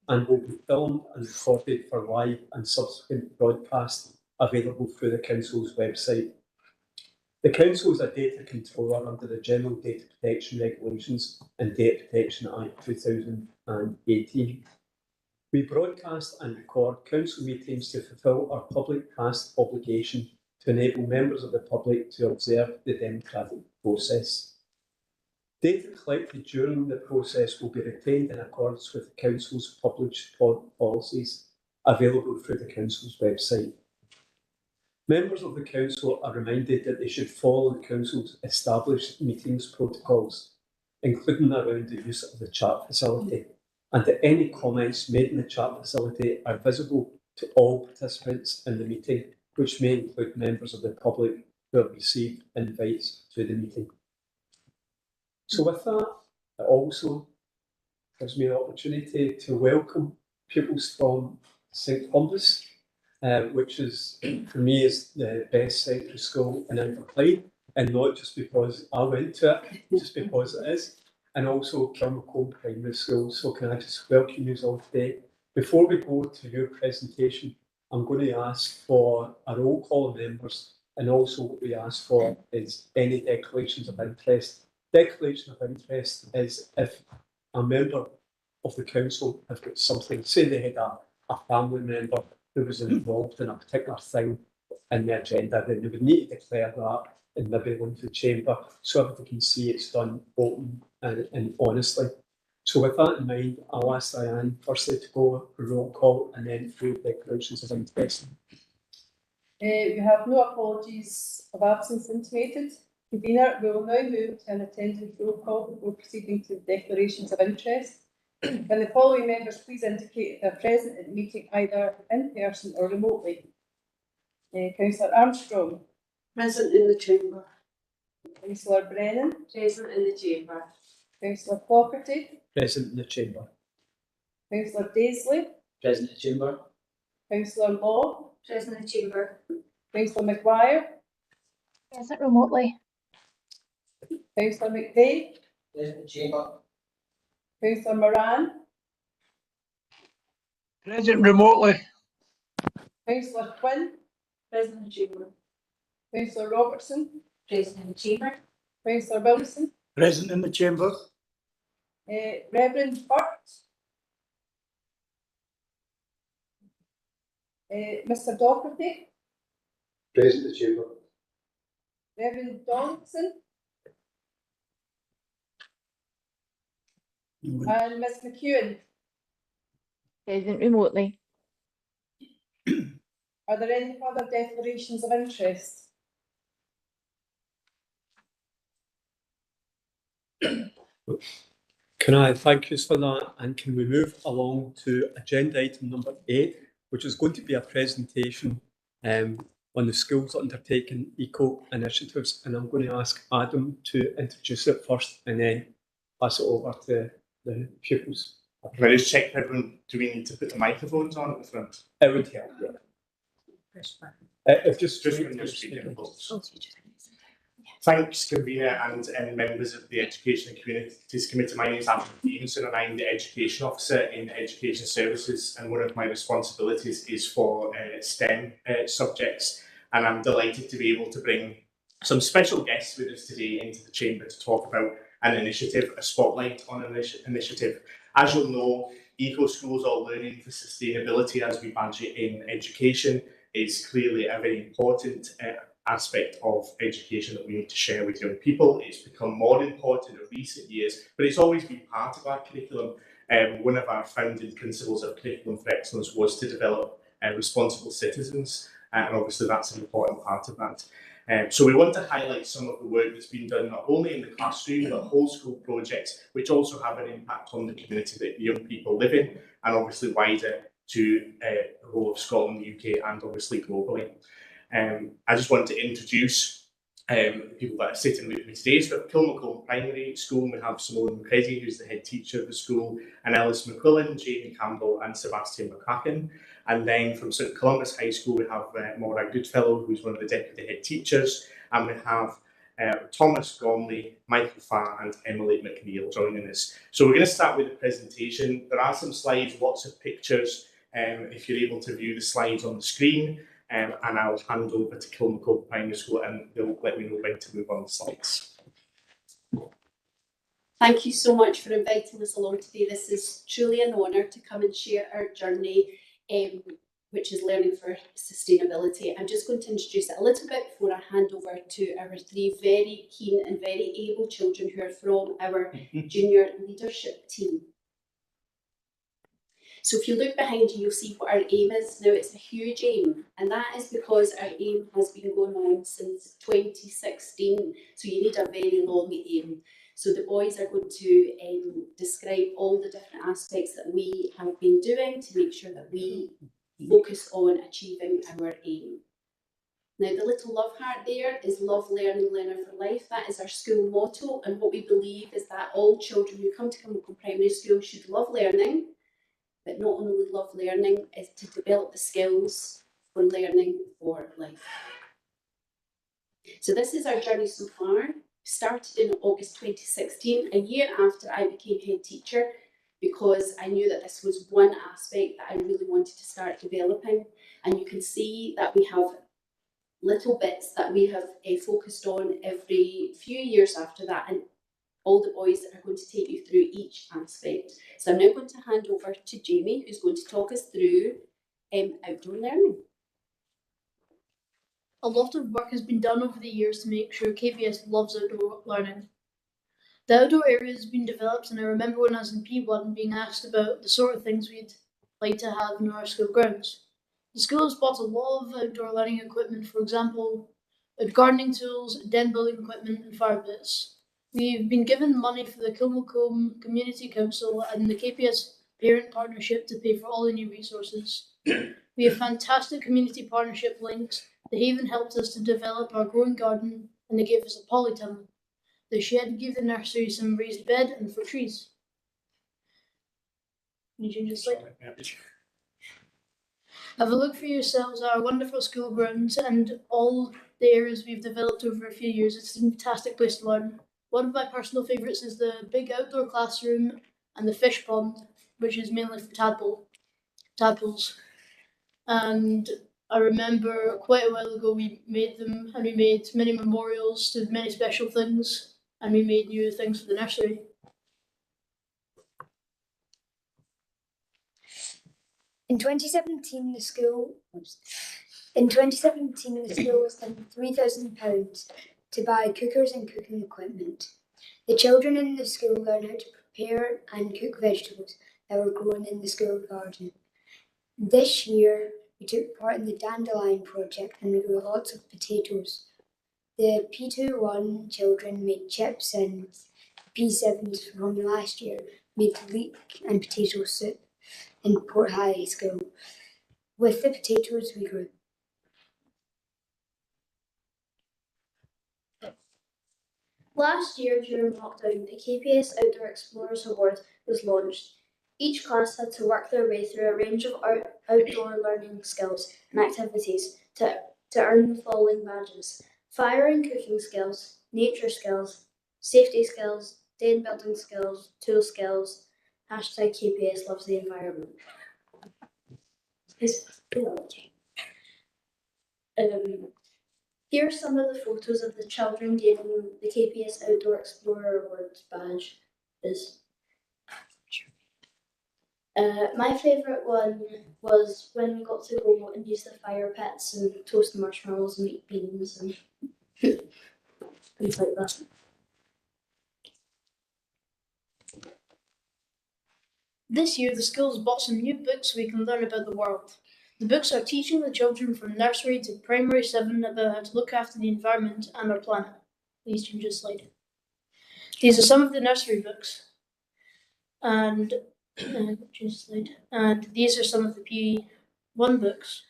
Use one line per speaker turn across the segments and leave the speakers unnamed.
and will be filmed and recorded for live and subsequent broadcast available through the Council's website. The Council is a data controller under the General Data Protection Regulations and Data Protection Act 2018. We broadcast and record Council meetings to fulfil our public trust obligation to enable members of the public to observe the democratic process. Data collected during the process will be retained in accordance with the Council's published policies available through the Council's website. Members of the Council are reminded that they should follow the Council's established meetings protocols, including around the use of the chat facility, and that any comments made in the chat facility are visible to all participants in the meeting, which may include members of the public who have received invites to the meeting. So with that, it also gives me an opportunity to welcome pupils from St Humber's, which is, for me, is the best secondary school in Inverclyde, and not just because I went to it, just because it is, and also Kilmacombe Primary School. So can I just welcome you all today. Before we go to your presentation, I'm going to ask for a roll call of members, and also what we ask for is any declarations of interest. Declaration of interest is if a member of the council has got something, say they had a family member who was involved in a particular thing in the agenda, then they would need to declare that and maybe go into the chamber so everybody can see it's done open and honestly. So with that in mind, I'll ask Diane firstly to go for roll call and then through declarations of interest.
We have no apologies of absence intimated. Convener, we will now move to an attendance roll call before proceeding to declarations of interest. Can the following members please indicate if they are present at the meeting either in person or remotely? Councillor Armstrong.
Present in the chamber.
Councillor Brennan.
Present in the chamber.
Councillor Fogarty.
Present in the chamber.
Councillor Daisley.
Present in the chamber.
Councillor Law.
Present in the chamber.
Councillor Maguire.
Present remotely.
Councillor McVeigh.
Present in the chamber.
Councillor Moran.
Present remotely.
Councillor Quinn.
Present in the chamber.
Councillor Robertson.
Present in the chamber.
Councillor Wilson.
Present in the chamber.
Reverend Burt. Mr Doherty.
Present in the chamber.
Reverend Donaldson. And Ms McEwen.
Present remotely.
Are there any further declarations of interest?
Can I thank you for that, and can we move along to agenda item number 8, which is going to be a presentation on the schools undertaking eco initiatives, and I'm going to ask Adam to introduce it first and then pass it over to the pupils.
Can I just check for everyone, do we need to put the microphones on at the front?
It would help, yeah. If just
when you're speaking, folks. Thanks, convener and members of the Education and Communities Committee. My name is Adam Stevenson and I'm the Education Officer in Education Services, and one of my responsibilities is for STEM subjects, and I'm delighted to be able to bring some special guests with us today into the chamber to talk about an initiative, a spotlight on an initiative. As you'll know, Eco Schools or Learning for Sustainability, as we badge it in education, is clearly a very important aspect of education that we need to share with young people. It's become more important in recent years, but it's always been part of our curriculum. One of our founding principles of Curriculum for Excellence was to develop responsible citizens, and obviously that's an important part of that. So we want to highlight some of the work that's been done not only in the classroom but whole school projects, which also have an impact on the community that young people live in, and obviously wider to the whole of Scotland, the UK, and obviously globally. I just want to introduce the people that are sitting with me today. So at Kilmacombe Primary School, we have Simone McCready, who's the head teacher of the school, and Ellis McQuillan, Jamie Campbell, and Sebastian McCracken. And then from St Columbus High School, we have Maura Goodfellow, who's one of the deputy head teachers, and we have Thomas Gormley, Michael Farr and Emily McNeil joining us. So we're going to start with the presentation. There are some slides, lots of pictures, if you're able to view the slides on the screen, and I'll hand over to Kilmacombe Primary School and they'll let me know when to move on the slides.
Thank you so much for inviting us along today. This is truly an honour to come and share our journey, which is learning for sustainability. I'm just going to introduce it a little bit before I hand over to our three very keen and very able children who are from our junior leadership team. So if you look behind you, you'll see what our aim is. Now, it's a huge aim, and that is because our aim has been going on since 2016. So you need a very long aim. So the boys are going to describe all the different aspects that we have been doing to make sure that we focus on achieving our aim. Now, the little love heart there is love, learning, learner for life. That is our school motto, and what we believe is that all children who come to Kilmacombe Primary School should love learning, but not only love learning, is to develop the skills for learning for life. So this is our journey so far. Started in August 2016, a year after I became head teacher, because I knew that this was one aspect that I really wanted to start developing. And you can see that we have little bits that we have focused on every few years after that, and all the boys are going to take you through each aspect. So I'm now going to hand over to Jamie, who's going to talk us through outdoor learning.
A lot of work has been done over the years to make sure KPS loves outdoor learning. The outdoor area has been developed, and I remember when I was in P1 being asked about the sort of things we'd like to have in our school grounds. The school has bought a lot of outdoor learning equipment, for example, gardening tools, den building equipment and fire pits. We've been given money for the Kilmacombe Community Council and the KPS Parent Partnership to pay for all the new resources. We have fantastic community partnership links. The Haven helped us to develop our growing garden, and they gave us a polytunnel. The shed gave the nursery some raised bed and for trees. Can you change the slide? Have a look for yourselves at our wonderful school grounds and all the areas we've developed over a few years. It's a fantastic place to learn. One of my personal favourites is the big outdoor classroom and the fish pond, which is mainly for tadpoles. And I remember quite a while ago we made them, and we made many memorials to many special things, and we made new things for the nursery.
In 2017, the school was given £3,000 to buy cookers and cooking equipment. The children in the school learn how to prepare and cook vegetables that were grown in the school garden. This year, we took part in the dandelion project and we grew lots of potatoes. The P21 children made chips, and P7s from last year made leek and potato soup in Port High School. With the potatoes we grew.
Last year during lockdown, the KPS Outdoor Explorers Award was launched. Each class had to work their way through a range of outdoor learning skills and activities to earn the following badges: fire and cooking skills, nature skills, safety skills, den building skills, tool skills, #KPS loves the environment. Here are some of the photos of the children gaining the KPS Outdoor Explorer Awards badge. My favourite one was when we got to go and use the fire pits and toast marshmallows and make beans and things like that.
This year, the school's bought some new books so we can learn about the world. The books are teaching the children from nursery to primary 7 about how to look after the environment and our planet. Please change the slide. These are some of the nursery books. And these are some of the P1 books.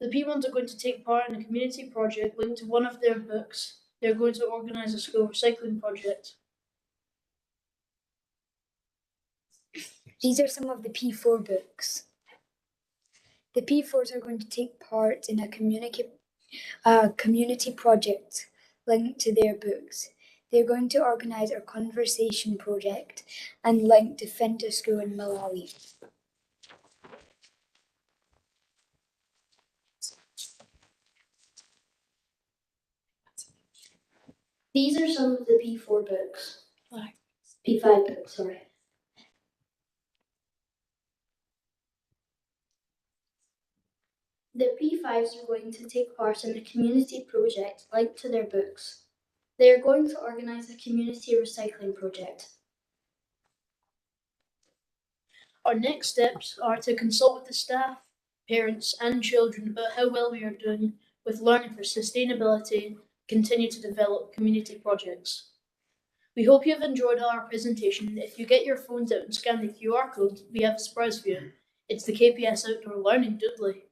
The P1s are going to take part in a community project linked to one of their books. They're going to organise a school recycling project.
These are some of the P4 books. The P4s are going to take part in a community project linked to their books. They're going to organise a conversation project and link to Finta School in Malawi.
These are some of the P4 books. P5 books, sorry. The P5s are going to take part in a community project linked to their books. They are going to organise a community recycling project.
Our next steps are to consult with the staff, parents and children about how well we are doing with learning for sustainability and continue to develop community projects. We hope you have enjoyed our presentation. If you get your phones out and scan the QR code, we have a surprise for you. It's the KPS Outdoor Learning Doodly.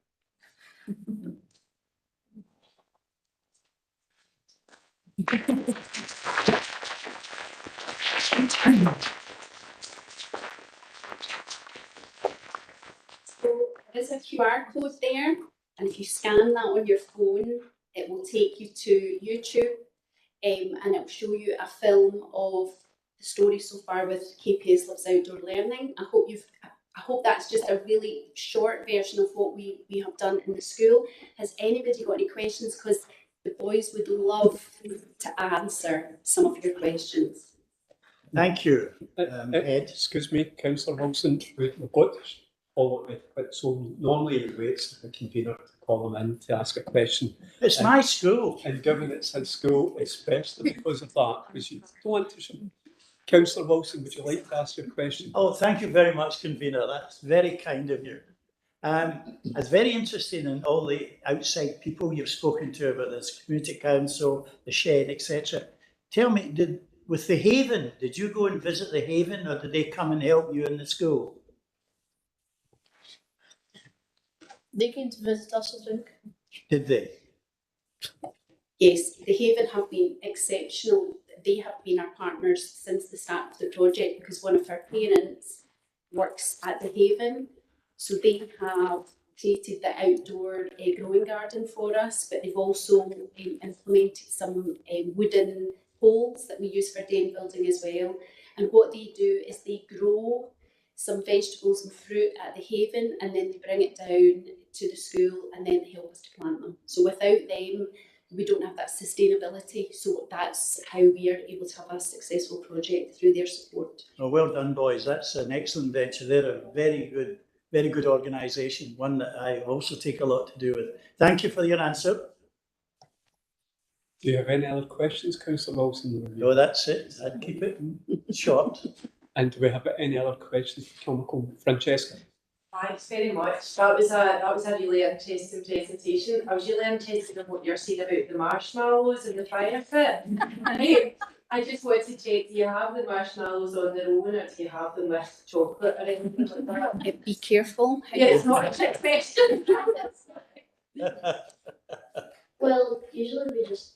So there's a QR code there, and if you scan that on your phone, it will take you to YouTube, and it will show you a film of the story so far with KPS Lives Outdoor Learning. I hope that's just a really short version of what we have done in the school. Has anybody got any questions? Because the boys would love to answer some of your questions.
Thank you, Ed.
Excuse me, Councillor Wilson, we've got to follow it, but so normally it waits for the convener to call them in to ask a question.
It's my school.
And given it's in school, especially because of that, because you don't want to. Councillor Wilson, would you like to ask your question?
Oh, thank you very much, convener. That's very kind of you. It's very interesting in all the outside people you've spoken to about this community council, the shed, etc. Tell me, with the Haven, did you go and visit the Haven, or did they come and help you in the school?
They came to visit us, I think.
Did they?
Yes, the Haven have been exceptional. They have been our partners since the start of the project because one of our parents works at the Haven. So they have created the outdoor growing garden for us, but they've also implemented some wooden poles that we use for den building as well. And what they do is they grow some vegetables and fruit at the Haven, and then they bring it down to the school and then they help us to plant them. So without them, we don't have that sustainability. So that's how we are able to have a successful project through their support.
Oh, well done, boys. That's an excellent venture. They're a very good organisation, one that I also take a lot to do with. Thank you for your answer.
Do you have any other questions, Councillor Wilson?
No, that's it. I'd keep it short.
And do we have any other questions for Francesca?
Thanks very much. That was a really interesting presentation. I was really interested in what you're saying about the marshmallows and the fire pit. I just wanted to check, do you have the marshmallows on their own or do you have them with chocolate or anything like that?
Be careful.
Yeah, it's not a trick question.
Well, usually we just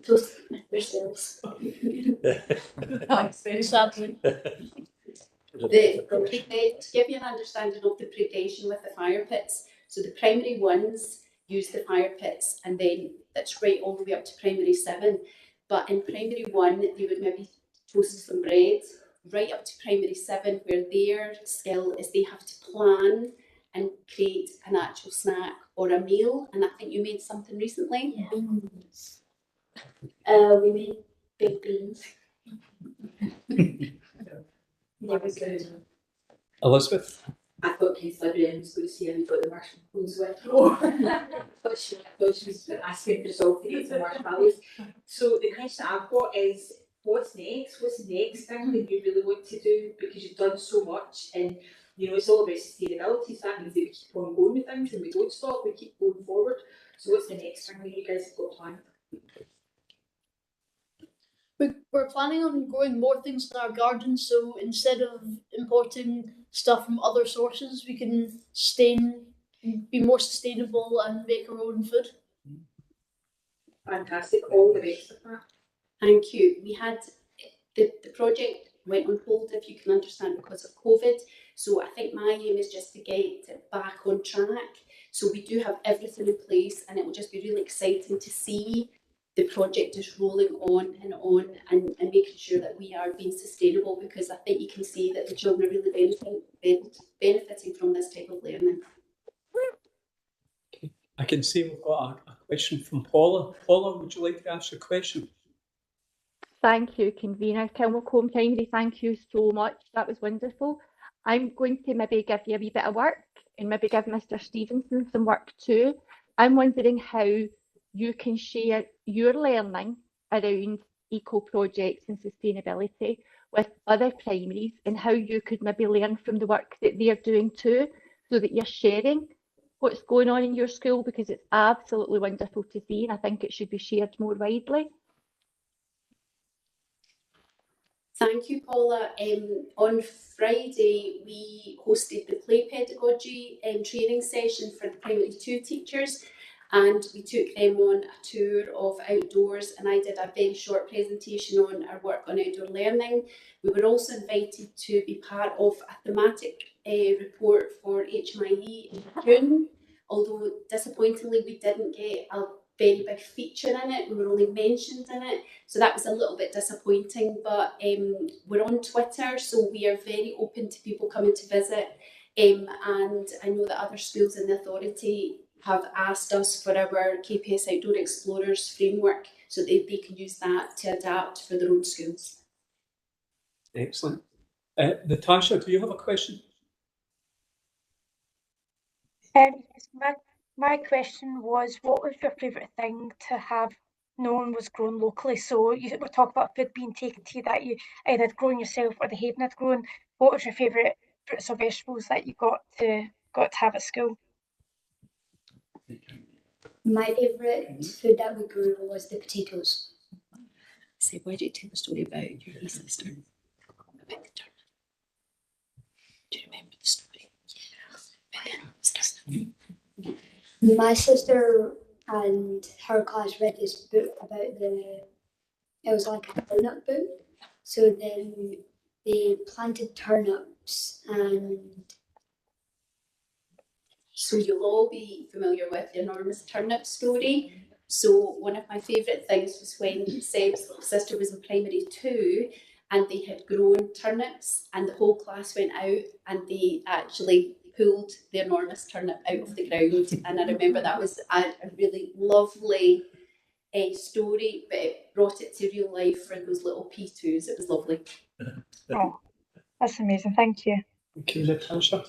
toast ourselves.
Thanks very much.
Sadly.
To give you an understanding of the predation with the fire pits, so the primary ones use the fire pits and then that's right all the way up to primary 7. But in primary 1, they would maybe toast some bread, right up to primary 7, where their skill is they have to plan and create an actual snack or a meal. And I think you made something recently.
Yeah. We made baked beans.
That was good.
Elizabeth?
I thought Keith Librarian was going to see how you got the marshmallows with. I thought she was asking herself to eat some marshmallows. So the question I've got is, what's next? What's the next thing that you really want to do? Because you've done so much and it's all about sustainability, so that means that we keep on going with things and we don't stop, we keep going forward. So what's the next thing that you guys have got planned?
We're planning on growing more things in our garden, so instead of importing stuff from other sources, we can be more sustainable and make our own food.
Fantastic, all the best of that.
Thank you. We had the project went on hold, if you can understand, because of COVID. So I think my aim is just to get it back on track. So we do have everything in place and it will just be really exciting to see the project is rolling on and making sure that we are being sustainable, because I think you can see that the children are really benefiting from this type of learning.
I can see we've got a question from Paula. Paula, would you like to ask your question?
Thank you, convener. Kilmacombe Primary, thank you so much. That was wonderful. I'm going to maybe give you a wee bit of work and maybe give Mr. Stevenson some work too. I'm wondering how you can share your learning around eco projects and sustainability with other primaries, and how you could maybe learn from the work that they're doing too, so that you're sharing what's going on in your school, because it's absolutely wonderful to see, and I think it should be shared more widely.
Thank you, Paula. On Friday, we hosted the play pedagogy training session for the primary 2 teachers, and we took them on a tour of outdoors, and I did a very short presentation on our work on outdoor learning. We were also invited to be part of a thematic report for HMIE in June, although disappointingly we didn't get a very big feature in it. We were only mentioned in it, so that was a little bit disappointing, but we're on Twitter, so we are very open to people coming to visit, and I know that other schools in the authority have asked us for our KPS Outdoor Explorers framework, so they can use that to adapt for their own schools.
Excellent. Natasha, do you have a question?
My question was, what was your favourite thing to have known was grown locally? So you were talking about food being taken to you that you either had grown yourself or the Haven had grown. What was your favourite fruits or vegetables that you got to have at school?
My favourite food that we grew was the potatoes.
So why don't you tell a story about your wee sister? About the turnip. Do you remember the story?
My sister and her class read this book about it was like a turnip book. So then they planted turnips, and
so you'll all be familiar with the enormous turnip story. So one of my favourite things was when Seb's little sister was in primary 2 and they had grown turnips, and the whole class went out and they actually pulled the enormous turnip out of the ground. And I remember that was a really lovely story, but it brought it to real life for those little P2s. It was lovely.
Oh, that's amazing. Thank you.
Thank you, Natasha.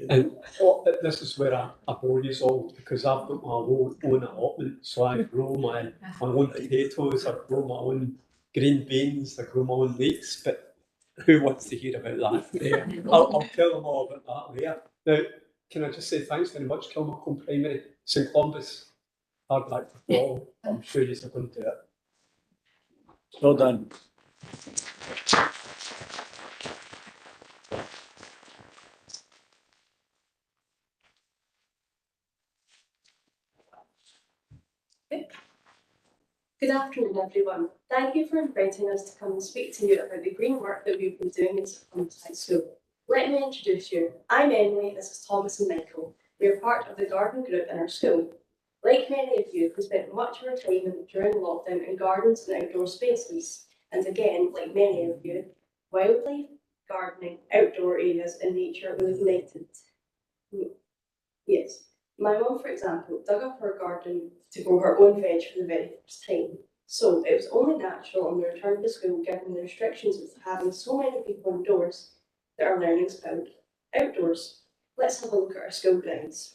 And this is where I bore you all, because I've got my own allotment, so I grow my own potatoes, I grow my own green beans, I grow my own leeks, but who wants to hear about that? Yeah. I'll tell them all about that later. Now, can I just say thanks very much, Kilmacombe Primary, St Columbus, hard back for fall. I'm sure you're going to do it.
Well done.
Good afternoon, everyone. Thank you for inviting us to come and speak to you about the green work that we've been doing in St Columbus High School. Let me introduce you. I'm Emily, this is Thomas and Michael. We are part of the garden group in our school. Like many of you, we spent much of our time during lockdown in gardens and outdoor spaces. And again, like many of you, wildlife, gardening, outdoor areas and nature will ignited. Yes. My mum, for example, dug up her garden to grow her own veg for the very first time. So it was only natural on the return to school, given the restrictions with having so many people indoors, that our learning's found outdoors. Let's have a look at our school grounds.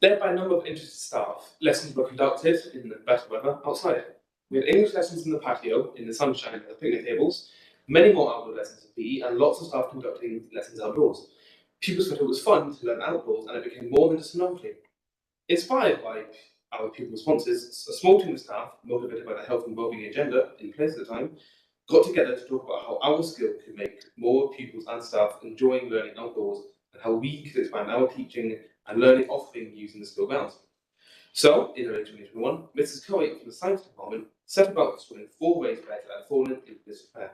Led by a number of interested staff, lessons were conducted in the better weather outside. We had English lessons in the patio, in the sunshine at the picnic tables, many more outdoor lessons in PE, and lots of staff conducting lessons outdoors. Pupils felt it was fun to learn outdoors, and it became more than just a novelty. Inspired by our pupil responses, a small team of staff, motivated by the health and wellbeing agenda in place at the time, got together to talk about how our skill could make more pupils and staff enjoying learning outdoors, and how we could expand our teaching and learning offering using the skill grounds. So, in early 2021, Mrs. Coe from the Science Department set about exploring 4 ways better at fallen into this affair.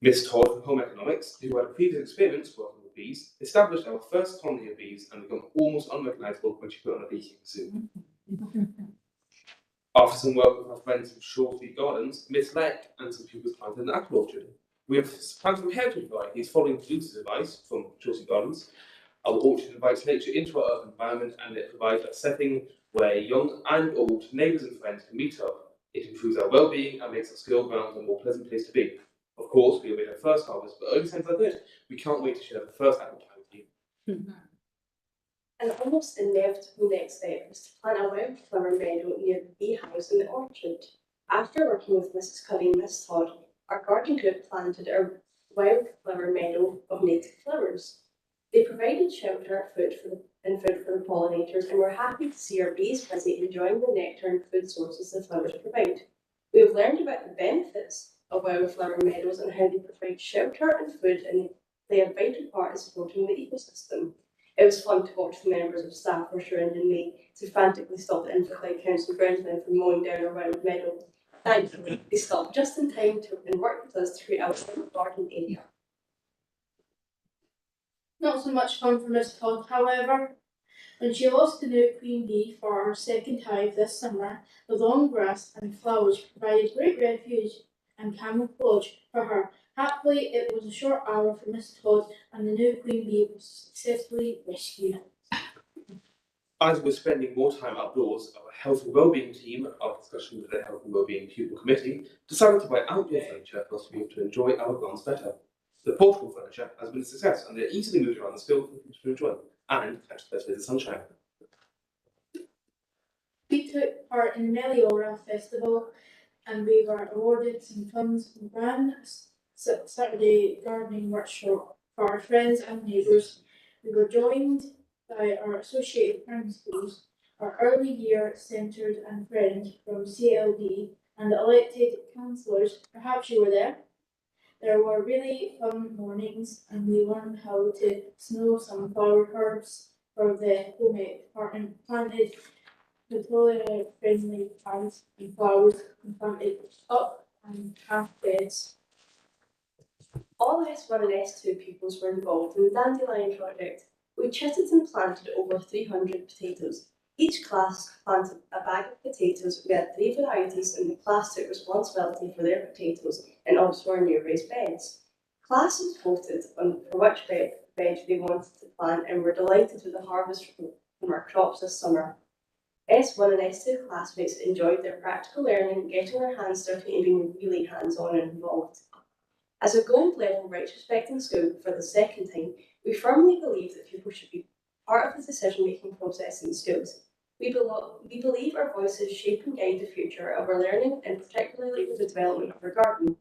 Miss Todd from Home Economics, who had previous experience working with bees, established our first colony of bees and become almost unrecognisable when she put on a beekeeping suit. After some work with our friends from Shore Street Gardens, Miss Leck and some pupils planted an apple orchard. We have planted some heritage varieties following producer's advice from Shore Street Gardens. Our orchard invites nature into our urban environment, and it provides a setting where young and old neighbours and friends can meet up. It improves our well-being and makes our school grounds a more pleasant place to be. Of course, we await our first harvest, but early signs are good. We can't wait to share the first apple pie with you.
An almost inevitable next step was to plant a wildflower meadow near the bee house in the orchard. After working with Mrs. Curry and Miss Todd, our garden group planted a wildflower meadow of native flowers. They provided shelter, food for the pollinators, and we're happy to see our bees busy enjoying the nectar and food sources the flowers provide. We have learned about the benefits of wildflower meadows and how they provide shelter and food, and play a vital part in supporting the ecosystem. It was fun to watch the members of staff who were surrounding me to frantically stop the Inverclyde Council groundsmen from mowing down our wild meadow. Thankfully, they stopped just in time and worked with us to create our garden area.
Not so much fun for Miss Todd, however. When she lost the new queen bee for our second hive this summer, the long grass and flowers provided great refuge and camouflage for her. Happily, it was a short hour for Miss Todd, and the new queen bee was successfully rescued.
As we're spending more time outdoors, our health and wellbeing team, after discussion with the Health and Wellbeing Pupil Committee, decided to buy outdoor furniture for us to be able to enjoy our grounds better. The portable furniture has been a success, and they're easily moved around the school to enjoy, and catch the best bit of sunshine.
We took part in the Meliora Festival, and we were awarded some funds from Grand Saturday gardening workshop for our friends and neighbours. We were joined by our associated primary schools, our early year centred and friend from CLD, and the elected councillors. Perhaps you were there. There were really fun mornings, and we learned how to snow some flower herbs for the home ec department, planted petroleum friendly plants and flowers, and planted up and half beds.
All S1 and S2 pupils were involved in the Dandelion project. We chitted and planted over 300 potatoes. Each class planted a bag of potatoes. We had 3 varieties, and the class took responsibility for their potatoes and also our new raised beds. Classes voted on for which veg they wanted to plant, and were delighted with the harvest from our crops this summer. S1 and S2 classmates enjoyed their practical learning, getting their hands dirty and being really hands-on and involved. As a gold level rights respecting school for the second time, we firmly believe that people should be part of the decision-making process in schools. We believe our voices shape and guide the future of our learning, and particularly the development of our garden.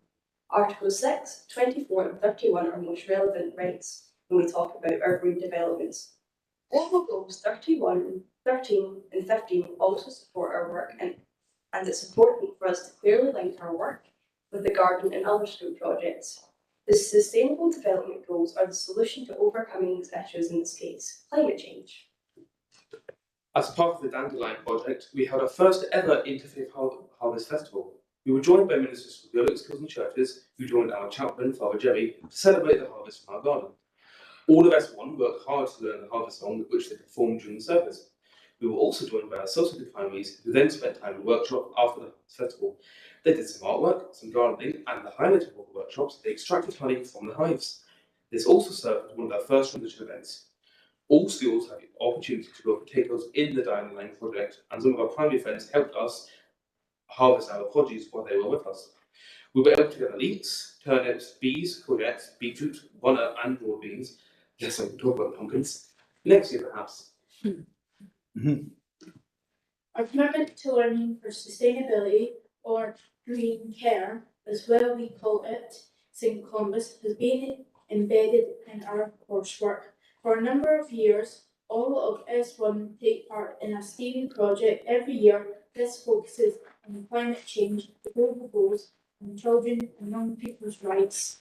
Articles 6, 24 and 31 are most relevant rights when we talk about our green developments. Global Goals 31, 13 and 15 also support our work, and it's important for us to clearly link our work with the garden and other school projects. The Sustainable Development Goals are the solution to overcoming these issues, in this case, climate change.
As part of the Dandelion project, we held our first ever Interfaith Harvest Festival. We were joined by ministers from Gaelic schools and churches who joined our chaplain, Father Jerry, to celebrate the harvest from our garden. All of S1 worked hard to learn the harvest song, which they performed during the service. We were also joined by our associated primaries, who then spent time in a workshop after the festival. They did some artwork, some gardening, and the highlight of all the workshops, they extracted honey from the hives. This also served as one of our first religious events. All schools have the opportunity to grow potatoes in the Dandelion project, and some of our primary friends helped us harvest our produce while they were with us. We were able to gather leeks, turnips, peas, courgettes, beetroot, runner, and broad beans. Yes, I can talk about pumpkins. Next year, perhaps.
Our commitment to learning for sustainability, or green care, as well we call it, St Columbus, has been embedded in our coursework. For a number of years, all of S1 take part in a STEAM project every year. This focuses on climate change, the global goals, and children and young people's rights.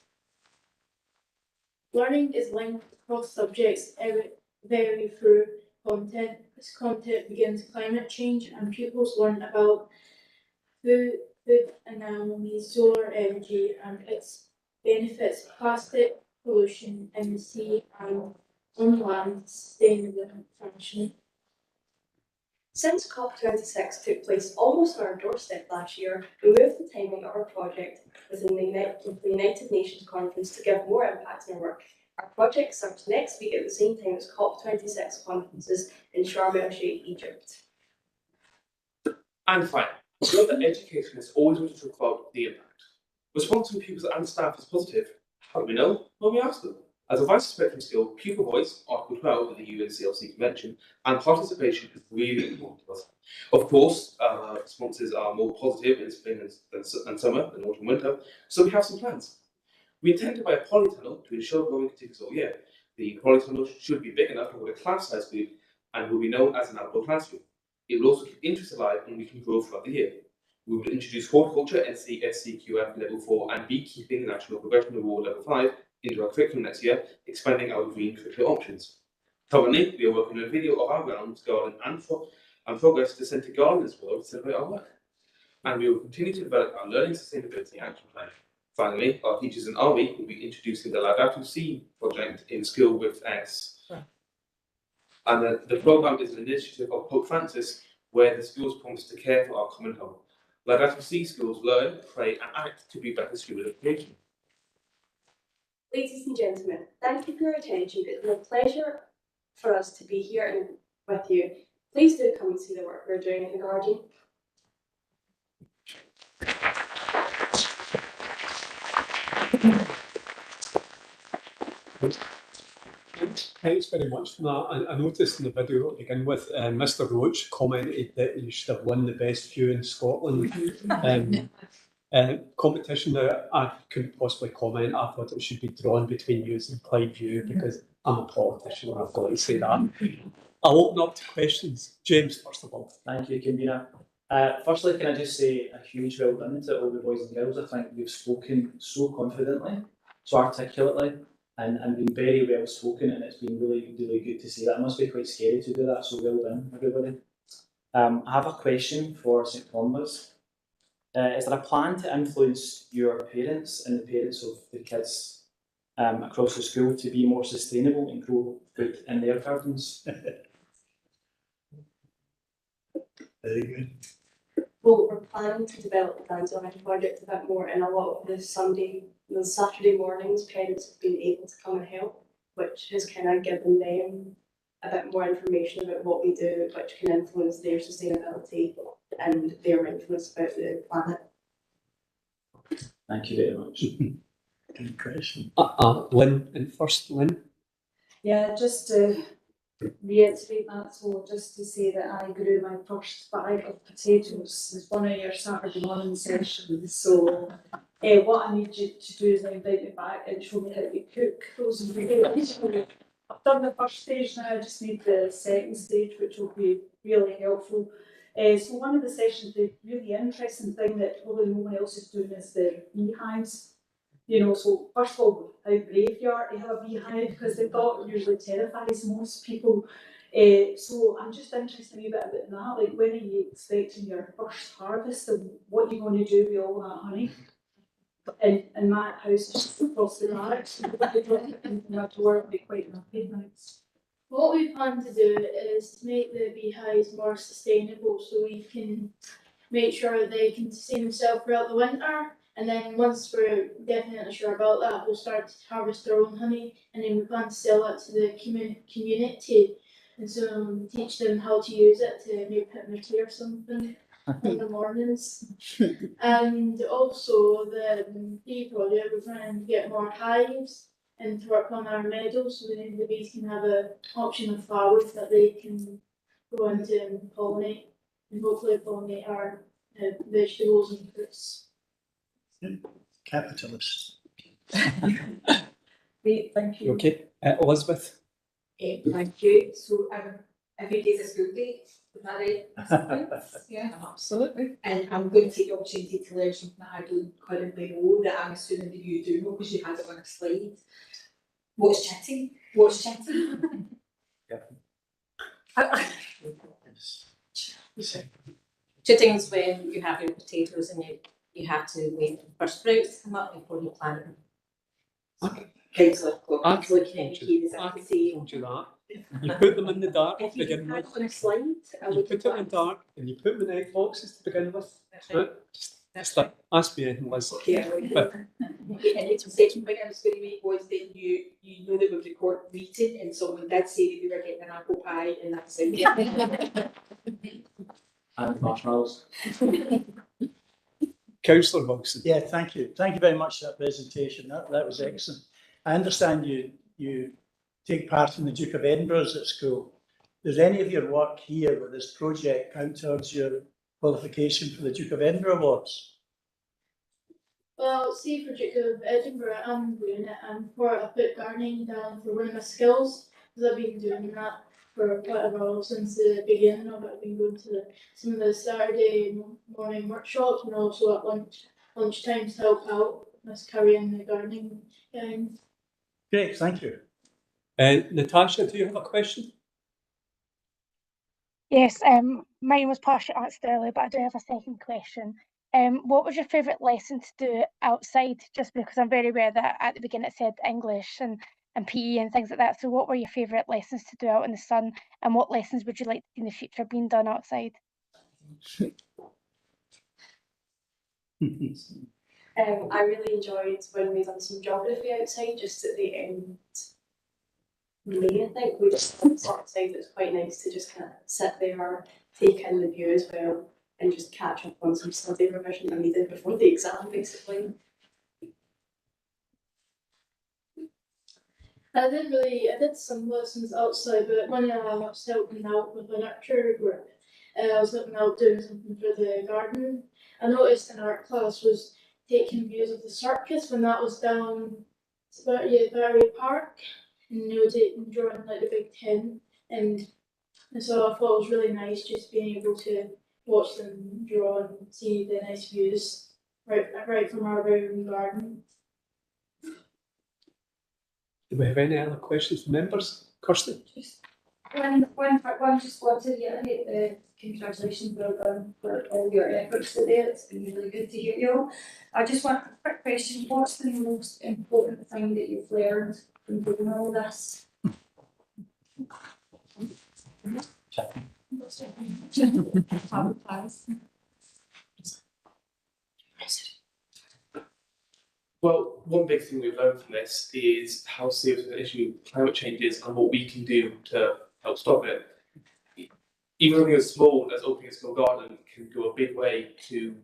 Learning is linked across subjects vary through content. This content begins climate change, and pupils learn about food anomalies, solar energy and its benefits, plastic pollution in the sea and on land, sustainable fashion.
Since COP26 took place almost on our doorstep last year, we moved the timing of our project within the United Nations conference to give more impact on our work. Our project starts next week at the same time as COP26 conferences in Sharm el-Sheikh, Egypt.
And finally, we know that education is always going to talk about the impact. Response from pupils and staff is positive. How do we know? Well, we ask them. As a vital spectrum skill, pupil voice, Article 12 of the UNCLC Convention, and participation is really important to us. Of course, responses are more positive in spring and summer than autumn and winter, so we have some plans. We intend to buy a polytunnel to ensure growing continues all year. The polytunnel should be big enough to hold a class-sized group and will be known as an outdoor classroom. It will also keep interest alive and we can grow throughout the year. We will introduce horticulture, SCQF Level 4 and beekeeping National Progression Award Level 5 into our curriculum next year, expanding our green curricular options. Currently, we are working on a video of our grounds, garden and progress to send to Gardeners World to celebrate our work. And we will continue to develop our learning sustainability action plan. Finally, our teachers in our week will be introducing the Laudato Si project in School with S. And the programme is an initiative of Pope Francis where the schools promise to care for our common home. Laudato Si schools learn, play and act to be better school education.
Ladies and gentlemen, thank you for your attention. It's been a pleasure for us to be here and with you. Please do come and see the work we're doing in the Guardian.
Thanks very much for that. I noticed in the video to begin with, Mr. Roach commented that you should have won the best view in Scotland. Competition now, I couldn't possibly comment. I thought it should be drawn between you and Clyde View because I'm a politician and I've got to say that. I'll open up to questions. James, first of all.
Thank you, Convener. Firstly, can I just say a huge well done to all the boys and girls. I think you've spoken so confidently, so articulately, and been very well spoken, and it's been really, really good to see that. It must be quite scary to do that, so well done, everybody. I have a question for St Columbus. Is there a plan to influence your parents and the parents of the kids across the school to be more sustainable and grow food in their gardens?
Very good.
Well, we're planning to develop the Dan's Line project a bit more, and a lot of the Saturday mornings, parents have been able to come and help, which has kind of given them a bit more information about what we do, which can influence their sustainability and their influence about the planet.
Thank you very much.
Good question. Lynn, and first Lynn.
Yeah, just to reiterate that, so just to say that I grew my first bag of potatoes as one of your Saturday morning sessions. So what I need you to do is invite me back and show me how you cook those ingredients. I've done the first stage now, I just need the second stage, which will be really helpful. So one of the sessions, the really interesting thing that probably no one else is doing is the beehives. You know, so first of all, how brave you are to have a beehive, because the thought usually terrifies most people. So I'm just interested a wee bit about that. Like, when are you expecting your first harvest, and what are you going to do with all that honey? And my house is just across the garage, so my door will be quite rapid now.
What we plan to do is to make the beehives more sustainable, so we can make sure that they can sustain themselves throughout the winter. And then once we're definitely sure about that, we'll start to harvest our own honey, and then we plan to sell it to the community, and so teach them how to use it to maybe put in their tea or something in the mornings. And also the bee project, we're trying to get more hives and to work on our meadows, so then the bees can have an option of flowers that they can go into and pollinate, and hopefully pollinate our vegetables and fruits.
Capitalist.
Great, thank you.
Okay, Elizabeth.
Thank you. So every day's a school day, is that right? Yeah,
absolutely.
And I'm going to take the opportunity to learn something that I don't currently know that I'm assuming that you do know because you had it on a slide. What's chatting? What's chatting?
Chitting is when you have your potatoes and you have to wait for sprouts to come up before you plant them. Councillor Clark, looking at me, as I can see.
Told you that. You put them in the dark to
If you
begin
had
with.
on a slide, I
You
would
put it in the dark and you put them in egg boxes to begin with. Right? Just ask me anything, Liz.
Okay, and the second point I was going to make was that you know that we've recorded meeting and someone did say that we were getting an apple pie and that's it.
And marshmallows.
Councillor Wilson.
Yeah, thank you. Thank you very much for that presentation. That was excellent. I understand you take part in the Duke of Edinburgh's at school. Does any of your work here with this project count towards your qualification for the Duke of Edinburgh Awards?
Well, see for Duke of Edinburgh, I'm doing it, and for I put gardening down for one of my skills, because I've been doing that for quite a while since the beginning of it. I've been going to some of the Saturday morning workshops and also at lunchtime to help out us carrying the gardening going.
Great, thank you.
Natasha, do you have a question?
Yes, mine was partially answered earlier, but I do have a second question. What was your favourite lesson to do outside? Just because I'm very aware that at the beginning it said English and PE and things like that. So what were your favourite lessons to do out in the sun, and what lessons would you like to see in the future being done outside?
I really enjoyed when we done some geography outside just at the end. May, I think we just done some outside. It was quite nice to just kind of sit there, take in the view as well, and just catch up on some study revision that we did before the exam, basically.
I did some lessons outside, but when I was helping out with an archery group, I was helping out doing something for the garden. I noticed an art class was taking views of the circus when that was down Barry Park, and they were drawing like the big tent, and so I thought it was really nice just being able to watch them draw and see the nice views right from our very own garden.
Do we have any other questions from members? Kirsty?
One just want to reiterate the congratulations, well done for all your efforts today. It's been really good to hear you all. I just want a quick question. What's the most important thing that you've learned from doing all this?
Well, one big thing we've learned from this is how serious an issue climate change is and what we can do to help stop it. Even something as small as opening a school garden can go a big way to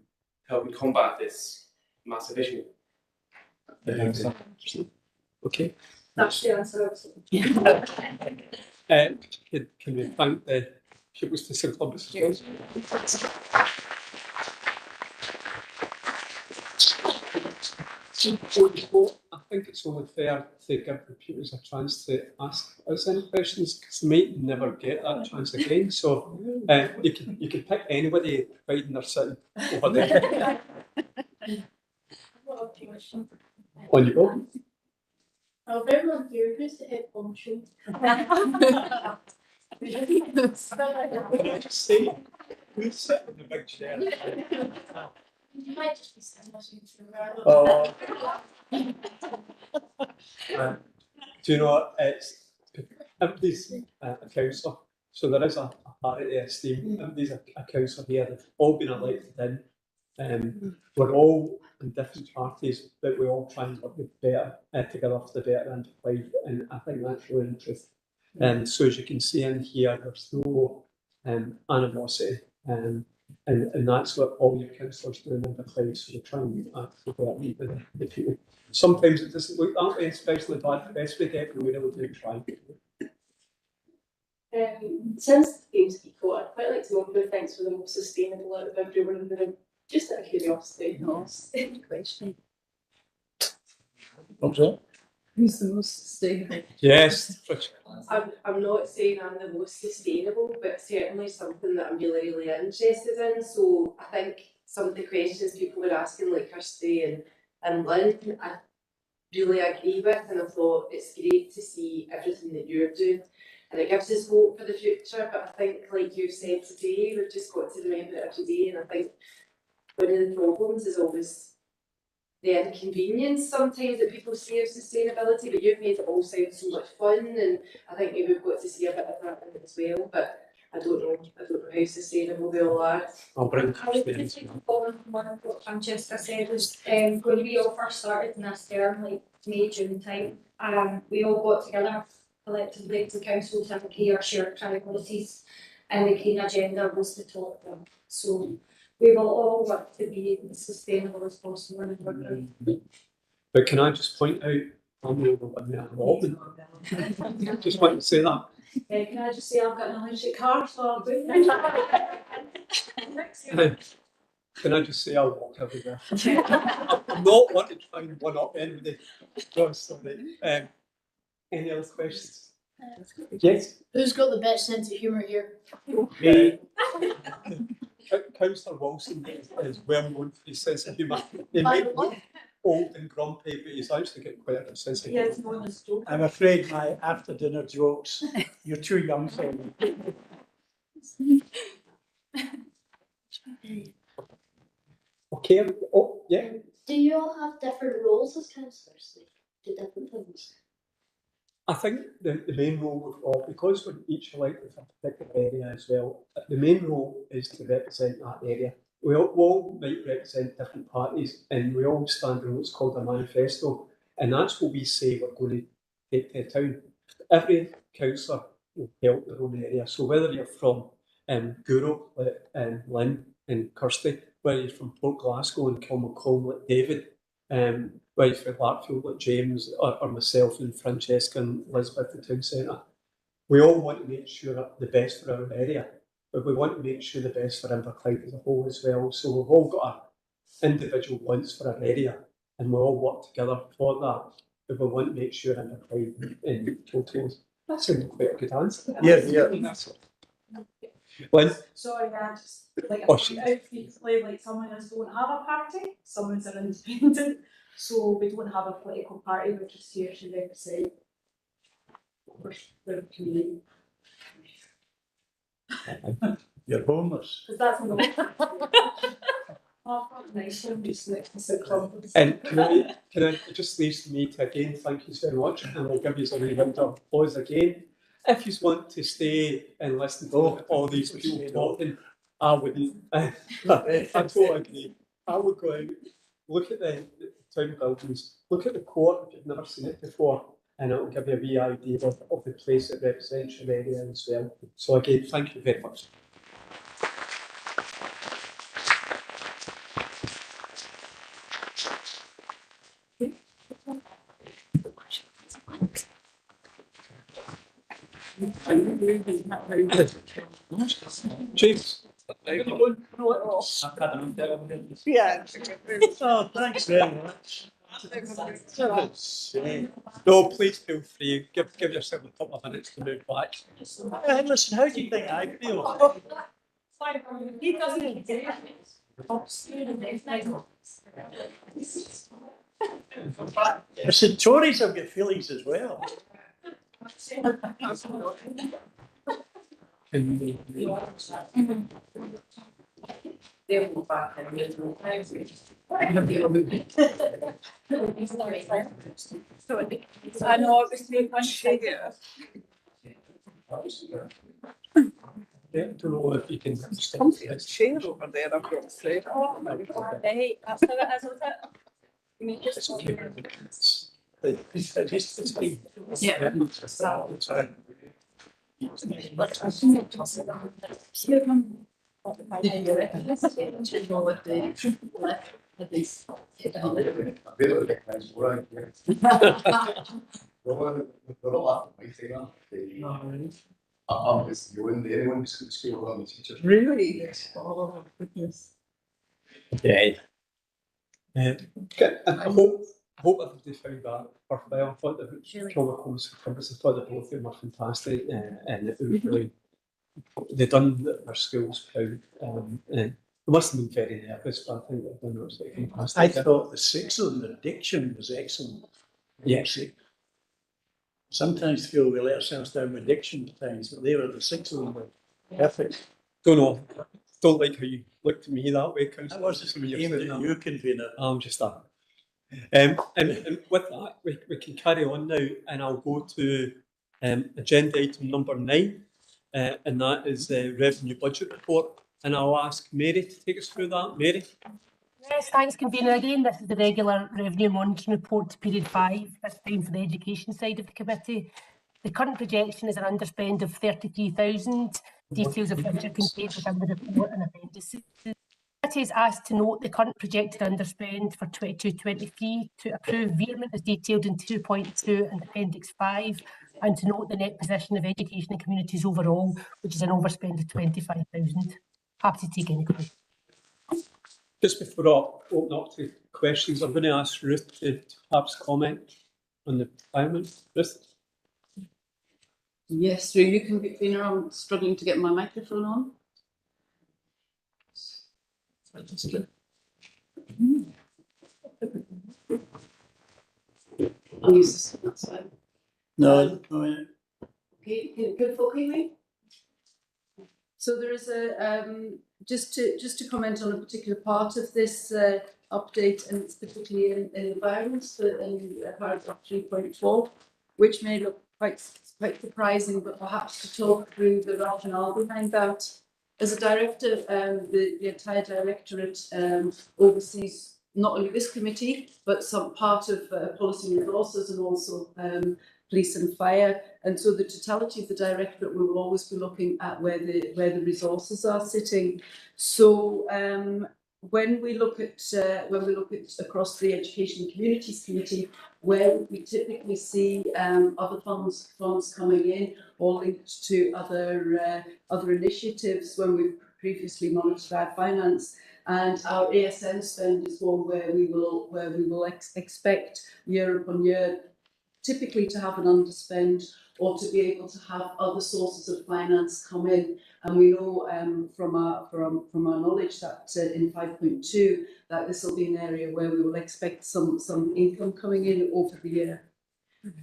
helping combat this massive issue.
Okay.
That's the answer.
Can we thank the Pupils Facility Club as well? I think it's only fair to give the pupils a chance to ask us any questions because they might never get that chance again. So you can pick anybody providing they're sitting over there. On you go.
Oh, everyone here, who's the head function?
Just say, who's sitting in the big chair?
You might just be sitting listening to
Oh. Do you know, it's everybody's a councillor, so there is a parity of esteem. Everybody's a councillor here, they've all been elected in. We're all in different parties, but we all try and work better together for the better end of life, and I think that's really the truth. So as you can see in here, there's no animosity, and that's what all your councillors do in the place. So we try and meet with the people. Sometimes it doesn't look that way, especially bad the best we get, but we really do try.
Since the Games Eco, I'd quite like to know who thinks we're the most sustainable out of everyone in the room. Just out of curiosity. Good question. Who's the most sustainable?
Yes.
I'm not saying I'm the most sustainable, but certainly something that I'm really, really interested in. So I think some of the questions people were asking, like Kirsty and Lynn, I really agree with, and I thought it's great to see everything that you're doing. And it gives us hope for the future, but I think, like you said today, we've just got to remember it every day, and I think one of the problems is always the inconvenience sometimes that people see of sustainability, but you've made it all sound so much fun, and I think maybe we've got to see a bit of that in it as well, but I don't know how sustainable they all are.
I'll bring
I would just take a follow from one of what Francesca said was when we all first started in this term, like May, June time, we all got together collectively as a council to agree our shared priorities, and the green agenda was the top one. So we will all work to be as sustainable as possible in our group.
But can I just point out, I'm the only one that involved. Just want to say that.
Can I just say I've got an electric car, so I'll do
Can I just say I'll walk everywhere? I'm not wanting to try and one up anybody. No, sorry. Any other questions? Yes.
Who's got the best sense of humour here?
Me. Councillor Wilson is well known for his sense of humour. He may look old and grumpy, but he's actually got quite a sense of humour.
I'm afraid my after dinner jokes, you're too young for me.
Okay, oh, yeah.
Do you all have different roles as councillors? Do different things?
I think the main role we've got, because we're each elected for a particular area as well, the main role is to represent that area. We all might represent different parties, and we all stand on what's called a manifesto, and that's what we say we're going to take to town. Every councillor will help their own area, so whether you're from Guro, like Lynn and Kirsty, whether you're from Port Glasgow and Kilmacombe like David, whether you're from Larkfield like James, or myself and Francesca and Elizabeth, the town centre, we all want to make sure the best for our area, but we want to make sure the best for Inverclyde as a whole as well. So we've all got individual wants for our area, and we all work together for that. But we want to make sure Inverclyde in total. That's quite a good answer.
Yeah.
Lynn?
Sorry, I just like
Oh,
outfitly like some of us don't have a party, some of us are independent, so we don't have a political party, we're just here to represent the community.
You're homeless.
Because that's the nice one, just next to the club.
And can I it just leaves me to again thank you very much, and I'll give you a wee round of applause again. If you want to stay and listen to all these people talking, I wouldn't. I totally agree. I would go out, look at the town buildings, look at the court if you've never seen it before, and it will give you a wee idea of the place it represents your area as well. So again, thank you very much. James.
Yeah. Oh, thanks very much.
No, please feel free. Give yourself a couple of minutes to move back.
Listen, how do you think I feel?
He doesn't
Listen, Tories have got feelings as well.
They'll go back and I know it was too much.
Yeah, I don't know if you can
Something's changed over there, I've got to say. Oh my God, hey, that's how it is, isn't it? You mean just
It's the only anyone who's at school on the teachers.
Really?
Yes.
Oh, goodness.
Yeah. I hope everybody found that worthwhile. I thought that Kilmacolm's Compass, I thought that both of them were fantastic, and it was really, they done their schools proud. They must have been very nervous, but I think they've done absolutely fantastic.
I thought the six of them, the diction was excellent.
Yes.
Sometimes feel we let ourselves down with diction at times, but they were the six of them were perfect.
Don't like how you looked at me that way, Councillor.
I was just aiming at you, convener.
I'm just that. And with that, we can carry on now, and I'll go to agenda item number 9, and that is the revenue budget report. And I'll ask Mary to take us through that. Mary?
Yes, thanks, convener. Again, this is the regular revenue monitoring report to period 5, this time for the education side of the committee. The current projection is an underspend of 33,000, details of which are contained within the report and appendices. The committee is asked to note the current projected underspend for 22-23, to approve veerment as detailed in 2.2 and appendix 5, and to note the net position of education and communities overall, which is an overspend of 25,000. Happy to take any questions.
Just before I open up to questions, I'm going to ask Ruth to perhaps comment on the environment. Ruth?
Yes, through you, convener. I'm struggling to get my microphone on. I'll use this on that side.
No,
Okay, can folk hear me? So there is a just to comment on a particular part of this update, and it's particularly in environments, but in paragraph 3.4, which may look quite surprising, but perhaps to talk through the rationale behind that. As a director, the entire directorate oversees not only this committee, but some part of policy and resources, and also police and fire. And so the totality of the directorate, we will always be looking at where the resources are sitting. So when we look at across the Education and Communities Committee, where we typically see other funds coming in or linked to other initiatives when we've previously monitored our finance. And our ASN spend is one where we will expect year upon year typically to have an underspend, or to be able to have other sources of finance come in. And we know from our knowledge that in 5.2 that this will be an area where we will expect some income coming in over the year.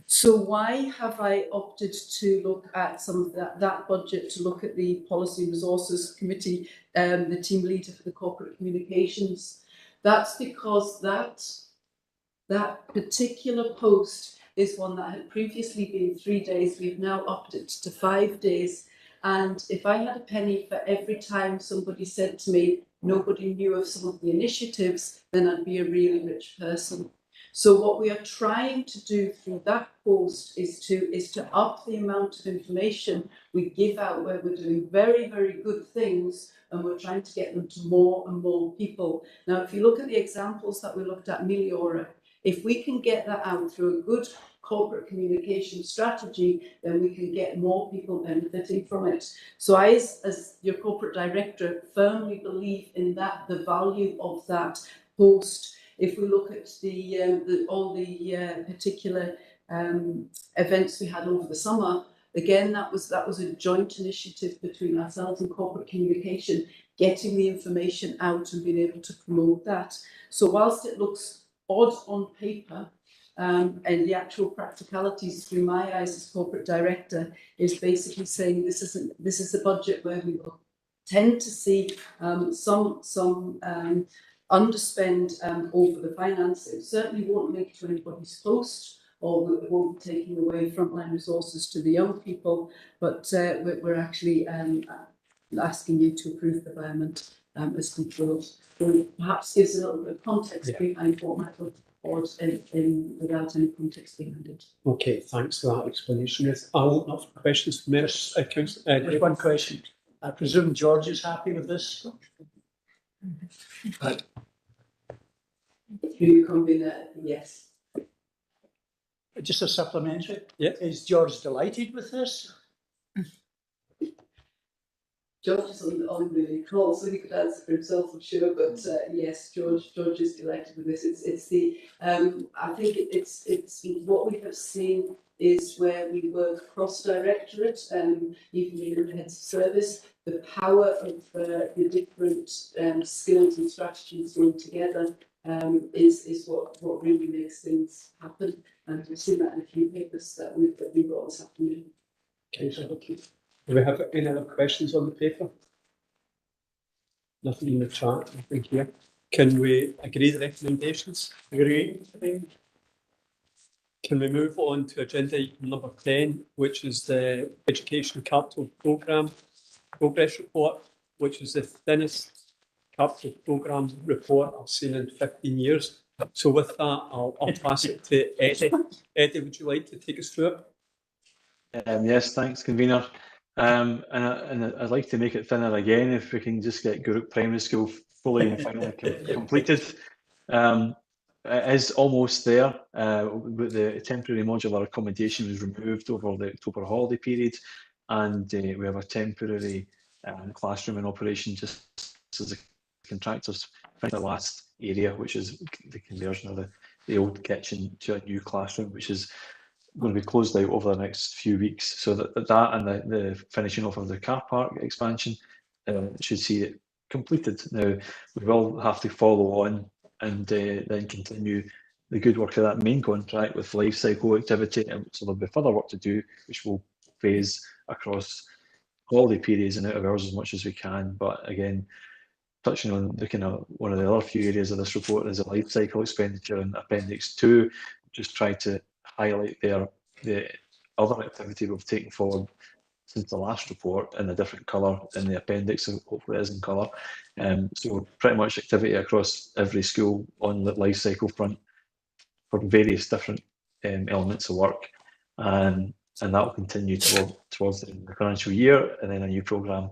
So why have I opted to look at some of that budget, to look at the Policy and Resources Committee, the team leader for the corporate communications? That's because that particular post is one that had previously been 3 days. We've now upped it to 5 days. And if I had a penny for every time somebody said to me, nobody knew of some of the initiatives, then I'd be a really rich person. So what we are trying to do through that post is to up the amount of information we give out, where we're doing very, very good things, and we're trying to get them to more and more people. Now, if you look at the examples that we looked at, Meliora, if we can get that out through a good corporate communication strategy, then we can get more people benefiting from it. So I, as your corporate director, firmly believe in that, the value of that post. If we look at all the particular events we had over the summer, again, that was a joint initiative between ourselves and corporate communication, getting the information out and being able to promote that. So whilst it looks odd on paper, and the actual practicalities through my eyes as corporate director is basically saying this is a budget where we will tend to see some underspend over the finance. It certainly won't make it to anybody's post, or it won't be taking away frontline resources to the young people, but we're actually asking you to approve the environment as controlled. Perhaps gives a little bit of context behind what might look odd without any context behind it.
Okay, thanks for that explanation. I'll open up for questions from members.
Just one question. I presume George is happy with this?
You convener, yes.
Just a supplementary.
Yeah.
Is George delighted with this?
George is on the call, so he could answer for himself, I'm sure. But yes, George is delighted with this. It's the I think it's what we have seen is where we work cross-directorate, even in the heads of service, the power of the different skills and strategies going together is what really makes things happen. And we've seen that in a few papers that we brought this afternoon.
Okay, thank you. Do we have any other questions on the paper? Nothing in the chat, nothing here. Can we agree the recommendations?
Agree.
Can we move on to agenda item number 10, which is the Education Capital Programme Progress Report, which is the thinnest capital programme report I've seen in 15 years. So with that, I'll pass it to Eddie. Eddie, would you like to take us through it?
Yes, thanks, convener. And I'd like to make it thinner again if we can just get Gourock Primary School fully and finally completed. It is almost there. But the temporary modular accommodation was removed over the October holiday period, and we have a temporary classroom in operation just as the contractors finish the last area, which is the conversion of the old kitchen to a new classroom, which is going to be closed out over the next few weeks. So that and the finishing off of the car park expansion should see it completed. Now we will have to follow on and then continue the good work of that main contract with life cycle activity, and so there'll be further work to do, which will phase across holiday periods and out of hours as much as we can. But again, touching on looking at one of the other few areas of this report is the life cycle expenditure in Appendix 2. Just try to highlight there the other activity we've taken forward since the last report in a different colour in the appendix, so hopefully it is in colour. So pretty much activity across every school on the life cycle front for various different elements of work, and that will continue towards the financial year, and then a new programme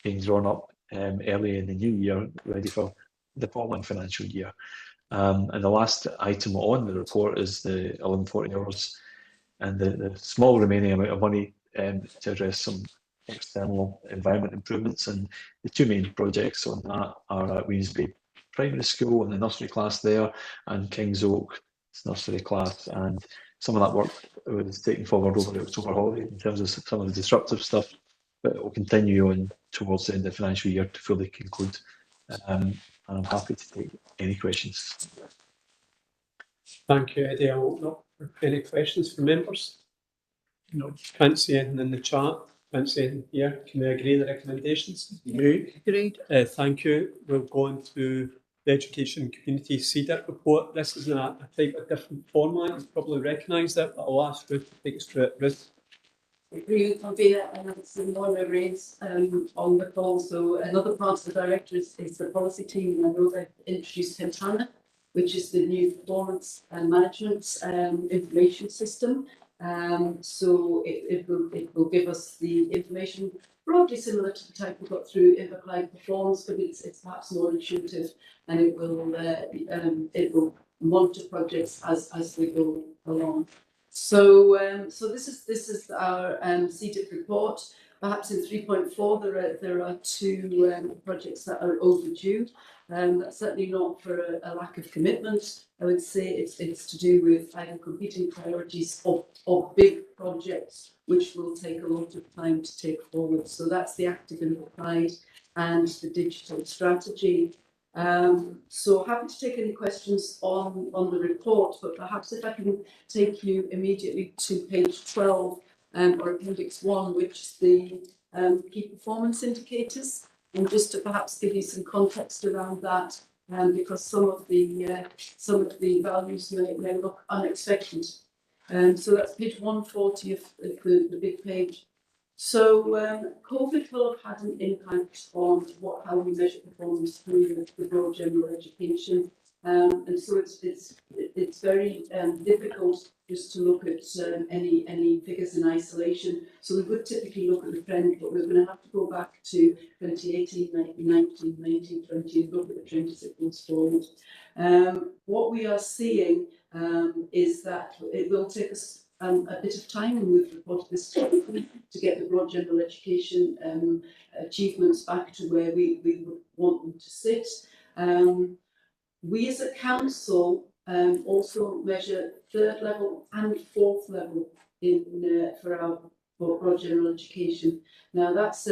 being drawn up early in the new year, ready for the following financial year. And the last item on the report is the 1140 hours and the small remaining amount of money to address some external environment improvements. And the two main projects on that are at Weemsbury Primary School and the nursery class there, and Kings Oak nursery class. And some of that work was taken forward over the October holiday in terms of some of the disruptive stuff, but it will continue on towards the end of the financial year to fully conclude. And I'm happy to take any questions.
Thank you, Eddie. I'll open up for any questions from members. No, can't see anything in the chat. Can't see anything here. Can we agree the recommendations?
Agreed.
Thank you. We'll go on to the Education Community CDIP report. This is in a type of different format. You've probably recognised it, but I'll ask Ruth to take us through it. Ruth.
I agree with Convener, and it's in Lorna Rains on the call. So another part of the directors is the policy team, and I know they've introduced Pentana, which is the new performance and management information system. So it will give us the information broadly similar to the type we got through Inverclyde Performance, but it's perhaps more intuitive, and it will monitor projects as they go along. So this is our CDIP report. Perhaps in 3.4 there are two projects that are overdue. That's certainly not for a lack of commitment. I would say it's to do with either competing priorities of big projects which will take a lot of time to take forward. So that's the active and applied and the digital strategy. So happy to take any questions on the report, but perhaps if I can take you immediately to page 12 or appendix 1, which is the key performance indicators, and just to perhaps give you some context around that, because some of the values may look unexpected. So that's page 140 of the big page. So COVID will have had an impact on how we measure performance through the broad general education, and so it's very difficult just to look at any figures in isolation. So we would typically look at the trend, but we're going to have to go back to 2018, 19, 19, 20, and look at the trend as it goes forward. What we are seeing is that it will take us a bit of time, and we've reported this to get the broad general education achievements back to where we would want them to sit. We as a council also measure 3rd level and 4th level for our broad general education. Now that's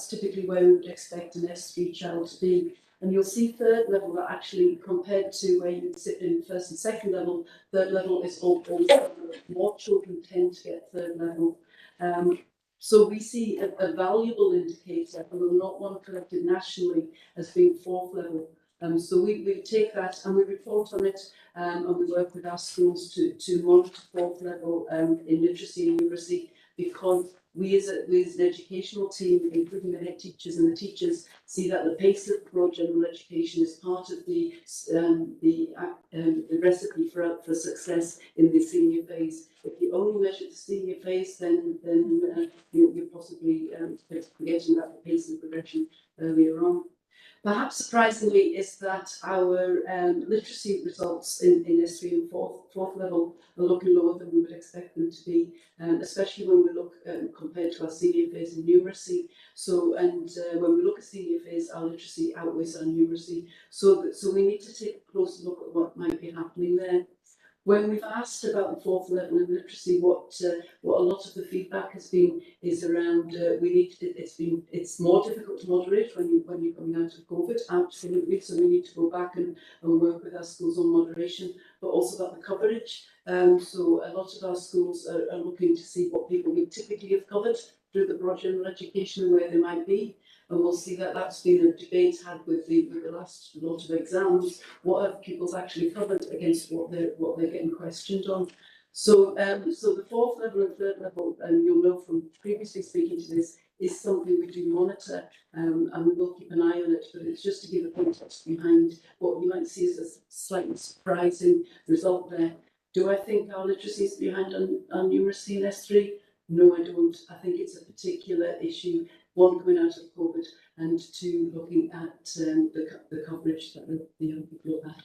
typically where we would expect an S3 child to be. And you'll see 3rd level that actually, compared to where you would sit in 1st and 2nd level, 3rd level is always more children tend to get 3rd level. So we see a valuable indicator, although not one collected nationally, as being 4th level. So we take that and we report on it, and we work with our schools to monitor 4th level in literacy and numeracy, because we as an educational team, including the head teachers and the teachers, see that the pace of broad general education is part of the recipe for success in the senior phase. If you only measure the senior phase, then you're possibly forgetting about the pace of progression earlier on. Perhaps surprisingly is that our literacy results in S3 and 4th level are looking lower than we would expect them to be, especially when we look compared to our senior phase in numeracy. So, when we look at senior phase, our literacy outweighs our numeracy. So we need to take a closer look at what might be happening there. When we've asked about the 4th level in literacy, what a lot of the feedback has been is around it's more difficult to moderate when you're coming out of COVID, absolutely. So we need to go back and work with our schools on moderation, but also about the coverage. So a lot of our schools are looking to see what people would typically have covered through the broad general education and where they might be. And we'll see that that's been a debate had with the last lot of exams. What have pupils actually covered against what they're getting questioned on? So the 4th level and 3rd level, you'll know from previously speaking to this, is something we do monitor, and we will keep an eye on it. But it's just to give a context behind what you might see as a slightly surprising result there. Do I think our literacy is behind on numeracy in S3? No, I don't. I think it's a particular issue. 1, coming out of COVID, and 2, looking at the coverage that the young people have had.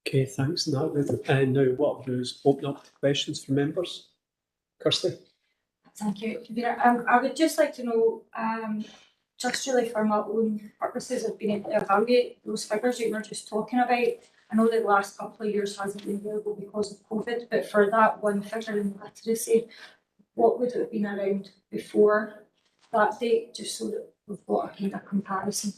Okay, thanks, Natalie. And now what I'll do is open up to questions from members. Kirsty?
Thank you, Convener. I would just like to know, just really for my own purposes of being able to evaluate those figures you were just talking about. I know that the last couple of years hasn't been available because of COVID, but for that one figure in literacy, what would it have been around before that date, just so that we've got a kind of comparison?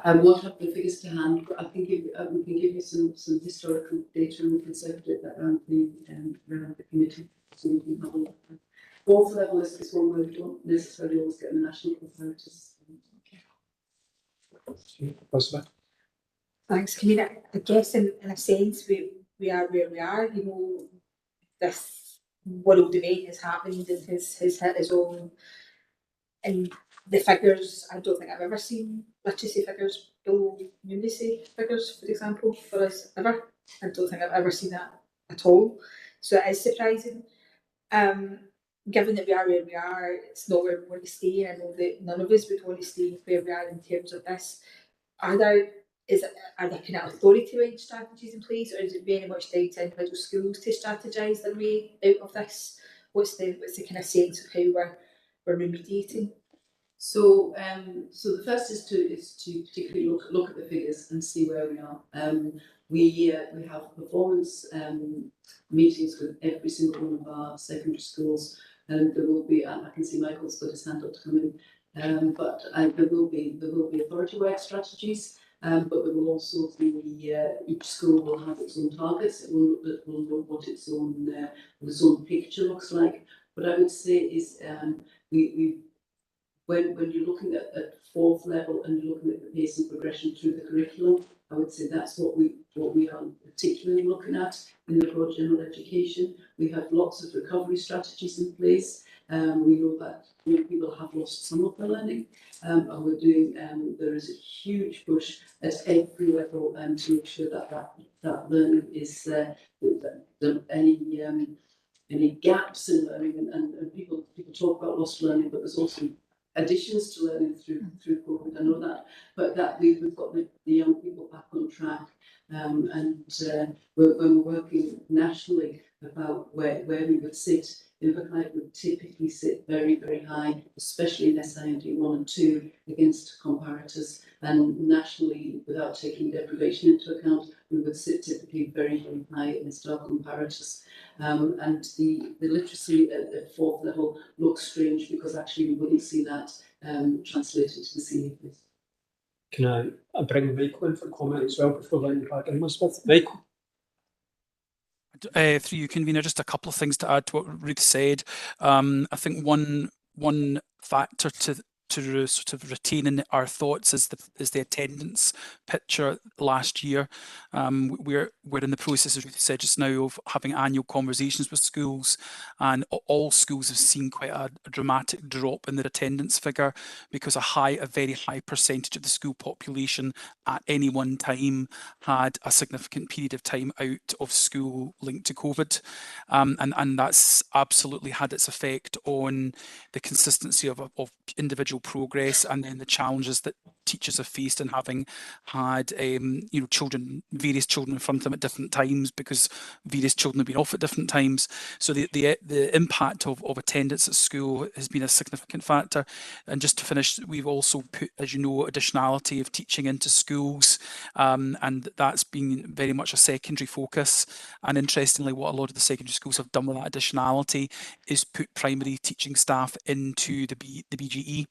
I won't have the figures to hand, but I think we can give you some historical data, and we can circulate that around the committee, so we can have a look. 4th level is one where we don't necessarily always get the national comparators.
Elizabeth?
Thanks, Convener. I guess in a sense we are where we are. You know, this world event has happened and has hit his own. And the figures, I don't think I've ever seen literacy figures below numeracy figures, for example, for us ever. I don't think I've ever seen that at all. So it is surprising. Given that we are where we are, it's not where we want to stay. I know that none of us would want to stay where we are in terms of this. Are there kind of authority-led strategies in place, or is it very much down to individual schools to strategise their way out of this? What's the kind of sense of how we're remediating?
So the first is to particularly look at the figures and see where we are. We have performance meetings with every single one of our secondary schools, and there will be. I can see Michael's got his hand up to come in, but there will be authority-led strategies. But there will also be each school will have its own targets. It will know what its own picture looks like. What I would say is when you're looking at 4th level and you're looking at the pace and progression through the curriculum, I would say that's what we are particularly looking at in the broad general education. We have lots of recovery strategies in place. We know that people have lost some of their learning, and we're doing. There is a huge push at every level to make sure that learning is any gaps in learning, and people talk about lost learning, but there's also additions to learning through COVID. I know that, but that we've got the the young people back on track. When we're working nationally about where we would sit, Inverclyde would typically sit very, very high, especially in SIND 1 and 2 against comparators. And nationally, without taking deprivation into account, we would sit typically very, very high against our comparators. And the literacy at 4th level looks strange because actually we wouldn't see that translated to the senior phase.
Can I bring Michael in for comment as well before letting you back in, Elizabeth? Michael?
Through you, convener, just a couple of things to add to what Ruth said. I think one factor to sort of retain in our thoughts is the attendance picture last year. We're in the process, as Ruth said just now, of having annual conversations with schools, and all schools have seen quite a dramatic drop in their attendance figure because a very high percentage of the school population at any one time had a significant period of time out of school linked to COVID, and that's absolutely had its effect on the consistency of individual progress, and then the challenges that teachers have faced in having had various children in front of them at different times because various children have been off at different times. So the impact of attendance at school has been a significant factor. And just to finish, we've also put, as you know, additionality of teaching into schools, and that's been very much a secondary focus. And interestingly, what a lot of the secondary schools have done with that additionality is put primary teaching staff into the BGE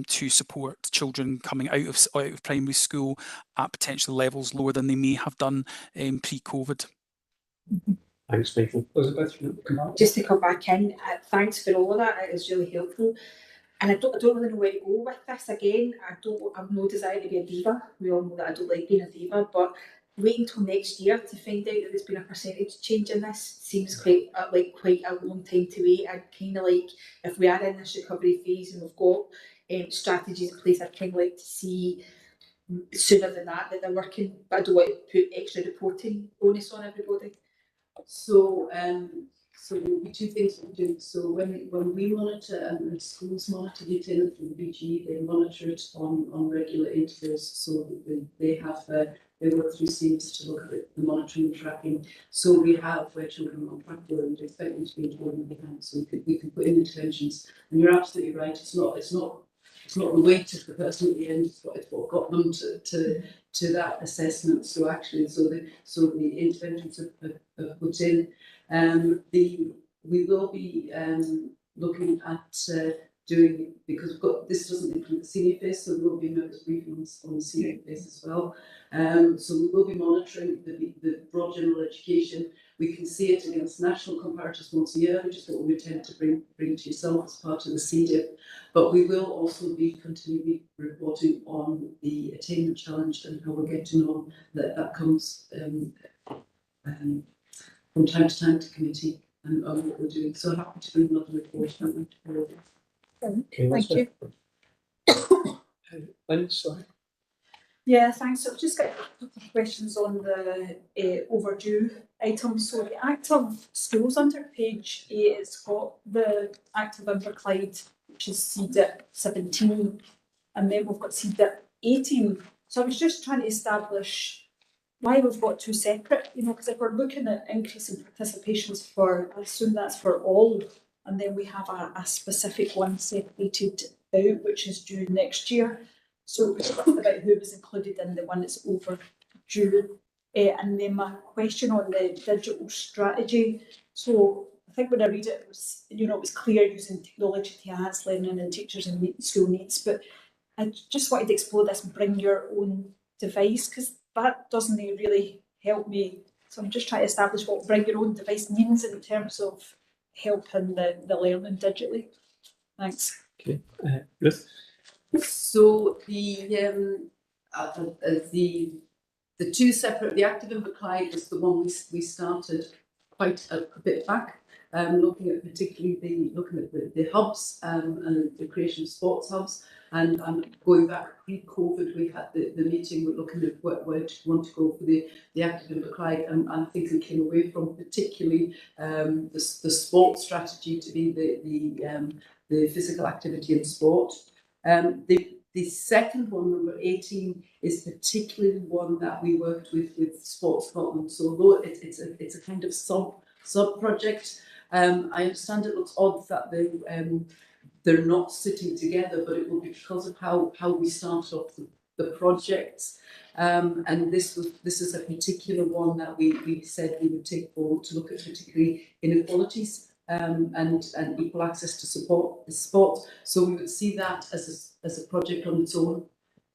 to support children coming out of primary school at potential levels lower than they may have done pre-COVID.
Thanks, Michael. Elizabeth, you come back?
Just to come back in, thanks for all of that. It is really helpful. And I don't really know where to go with this. Again, I've no desire to be a diva. We all know that I don't like being a diva, but waiting until next year to find out that there's been a percentage change in this seems quite a long time to wait. I'd kind of like, if we are in this recovery phase and we've got strategies in place, I'd kind of like to see sooner than that they're working, but I don't want to put extra reporting onus on everybody.
So there will be two things we do. So when we monitor and the schools monitor the attendance from the BGE, they monitor it on regular intervals. So they work through SEAMS to look at the monitoring and tracking. So we have where children are on track, we would expect them to be informed behind. So we can put in interventions. And you're absolutely right. It's not the weight of the person at the end. It's what got them to that assessment. So actually, the interventions are put in. We will be looking at doing, because this doesn't include the senior phase, so there will be members briefings on the senior phase as well. So we will be monitoring the broad general education. We can see it against national comparators once a year, which is what we tend to bring to yourself as part of the CDIP. But we will also be continually reporting on the attainment challenge and how we're getting on. That comes from time to time to committee and on what we're doing. So happy to bring another report.
Okay,
Thank you.
Lynn, sorry.
Yeah, thanks. So I've just got a couple of questions on the overdue items. So the active schools under page 8, it's got the active Inverclyde, which is CDIP 17, and then we've got CDIP 18. So I was just trying to establish why we've got two separate, because if we're looking at increasing participations I assume that's for all, and then we have a specific one separated out, which is due next year. So it's about who was included in the one that's overdue. And then my question on the digital strategy. So I think when I read it, it was clear using technology to enhance learning and teachers and meet school needs. But I just wanted to explore this and bring your own device, because that doesn't really help me. So I'm just trying to establish what bring your own device means in terms of helping the learning digitally. Thanks.
Okay, Ruth.
So the two separate, the active Inverclyde is the one we started quite a bit back, looking at the hubs and the creation of sports hubs, and going back pre-COVID, we had the meeting. We're looking at where we want to go for the active Inverclyde, and I think we came away from particularly the sports strategy to be the physical activity and sport. The second one, number 18, is particularly one that we worked with Sports Scotland. So although it's a kind of sub project, I understand it looks odd that they're not sitting together, but it will be because of how we started off the projects. And this is a particular one that we said we would take forward to look at particularly inequalities and equal access to sport. So we would see that as a project on its own.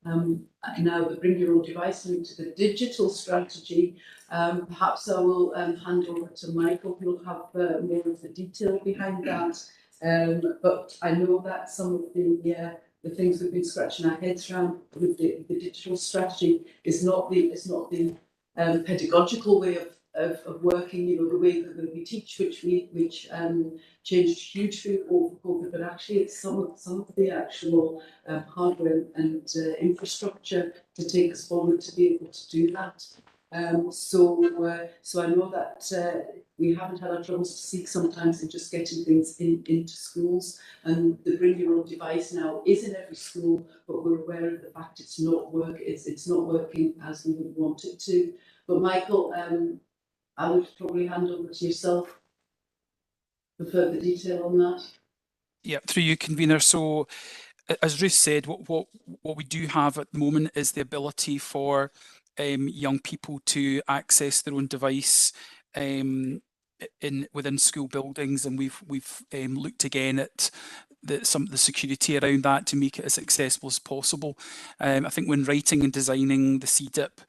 Now, the Bring Your Own Device into the digital strategy, perhaps I will hand over to Michael, who will have more of the detail behind that. But I know that some of the things we've been scratching our heads around with the digital strategy is not the pedagogical way of working, the way that we teach, which changed hugely over COVID, but actually it's some of the actual hardware and infrastructure to take us forward to be able to do that. So I know that we haven't had our troubles to seek sometimes in just getting things into schools, and the Bring Your Own Device now is in every school, but we're aware of the fact it's not working as we would want it to. But Michael, I would probably hand over to yourself for further detail on that.
Yeah, through you, convener. So, as Ruth said, what we do have at the moment is the ability for young people to access their own device within school buildings, and we've looked again at some of the security around that to make it as accessible as possible. I think when writing and designing the CDIP,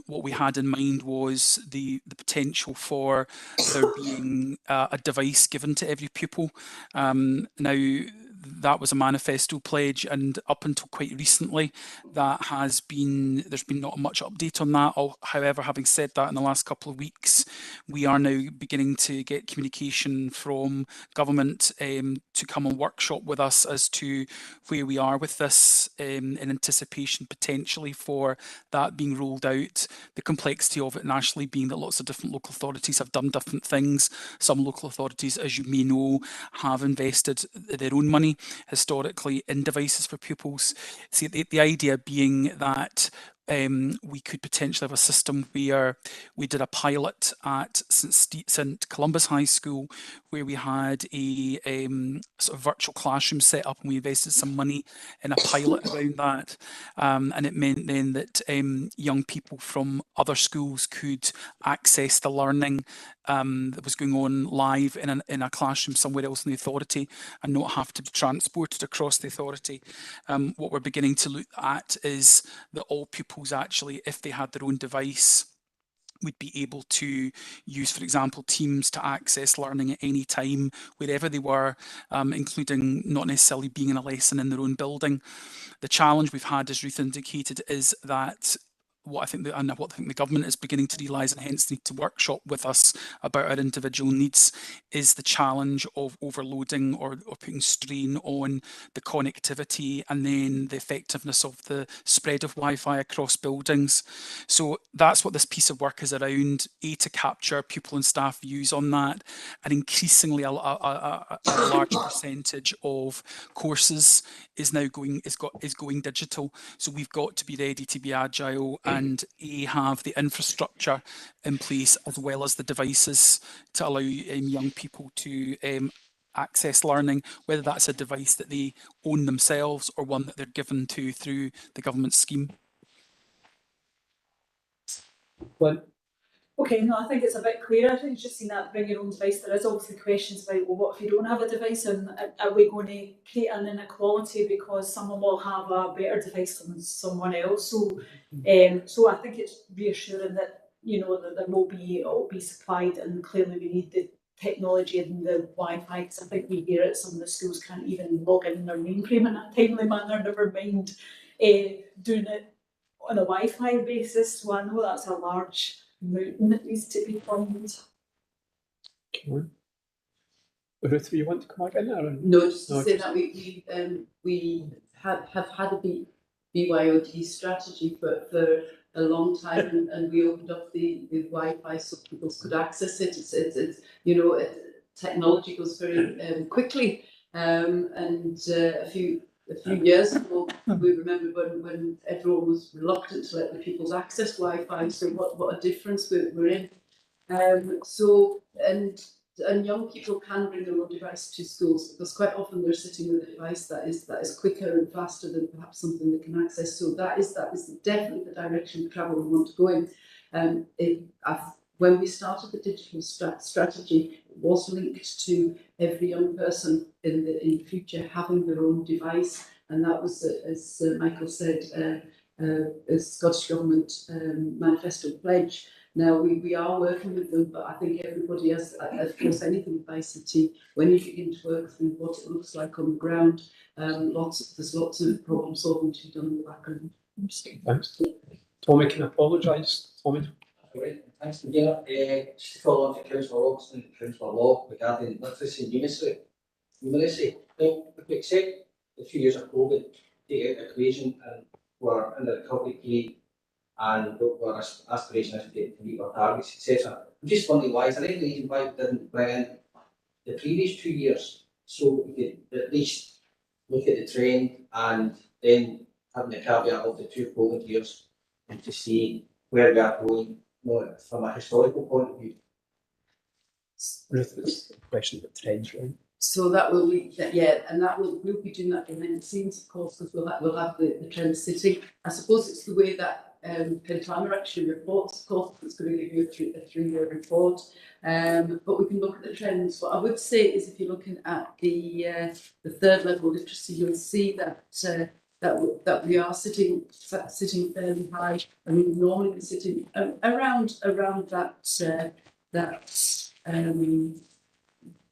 what we had in mind was the potential for there being a device given to every pupil. Now, that was a manifesto pledge, and up until quite recently, there's been not much update on that. However, having said that, in the last couple of weeks, we are now beginning to get communication from government to come and workshop with us as to where we are with this, in anticipation potentially for that being rolled out. The complexity of it nationally being that lots of different local authorities have done different things. Some local authorities, as you may know, have invested their own money historically in devices for pupils. See, the idea being that we could potentially have a system where we did a pilot at St Columba's High School, where we had a sort of virtual classroom set up, and we invested some money in a pilot around that, and it meant then that young people from other schools could access the learning that was going on live in a classroom somewhere else in the authority and not have to be transported across the authority. What we're beginning to look at is that all pupils actually, if they had their own device, would be able to use, for example, Teams to access learning at any time, wherever they were, including not necessarily being in a lesson in their own building. The challenge we've had, as Ruth indicated, is that what I think the government is beginning to realise, and hence need to workshop with us about our individual needs, is the challenge of overloading or putting strain on the connectivity and then the effectiveness of the spread of Wi-Fi across buildings. So that's what this piece of work is around, to capture pupil and staff views on that, and increasingly a large percentage of courses is now going digital. So we've got to be ready to be agile and have the infrastructure in place as well as the devices to allow young people to access learning, whether that's a device that they own themselves or one that they're given to through the government scheme.
Well,
okay, no, I think it's a bit clearer. I think it's just seen that Bring Your Own Device. There is obviously questions about, well, what if you don't have a device, and are we going to create an inequality because someone will have a better device than someone else? So, so I think it's reassuring that that it will be supplied, and clearly we need the technology and the Wi-Fi, because I think we hear it, some of the schools can't even log in their mainframe in a timely manner, never mind doing it on a Wi-Fi basis. So I know that's a large mountain that needs to be climbed.
Ruth, do you want to come back in there?
No, just to say that we have had a BYOD strategy for a long time, and we opened up the Wi-Fi so people could access it. It's technology goes very quickly, and a few years ago We remember when everyone was reluctant to let the pupils access Wi-Fi, so what a difference we're in. And young people can bring their own device to schools, because quite often they're sitting with a device that is quicker and faster than perhaps something they can access. So that is definitely the direction of travel we want to go in. When we started the digital strategy, it was linked to every young person in the future having their own device, and that was, as Michael said, a Scottish Government manifesto pledge. Now we are working with them, but I think everybody has, of course, anything with ICT, when you begin to work through what it looks like on the ground, there's lots of problem solving to be done in the background.
Thanks. Tommy can apologise. Tommy.
Right, thanks, Convener. Just to follow on to Councillor Roxton and Councillor Law regarding literacy and numeracy. Now, if we accept the 2 years of COVID, take out the equation, and we're in the recovery period, and our aspiration is to meet our targets, etc. I'm just wondering why, is there any reason why we didn't bring in the previous 2 years, so we could at least look at the trend and then having the caveat of the 2 COVID years and to see where we are going, from a historical point of view?
Ruth, it's a question of trends, right?
So that will be, we'll be doing that behind the scenes, of course, because we'll have the trends sitting. I suppose it's the way that Pentana actually reports, of course, it's going to give you a 3-year report. But we can look at the trends. What I would say is, if you're looking at the third level literacy, you'll see that that we are sitting fairly high. I mean, normally we're sitting around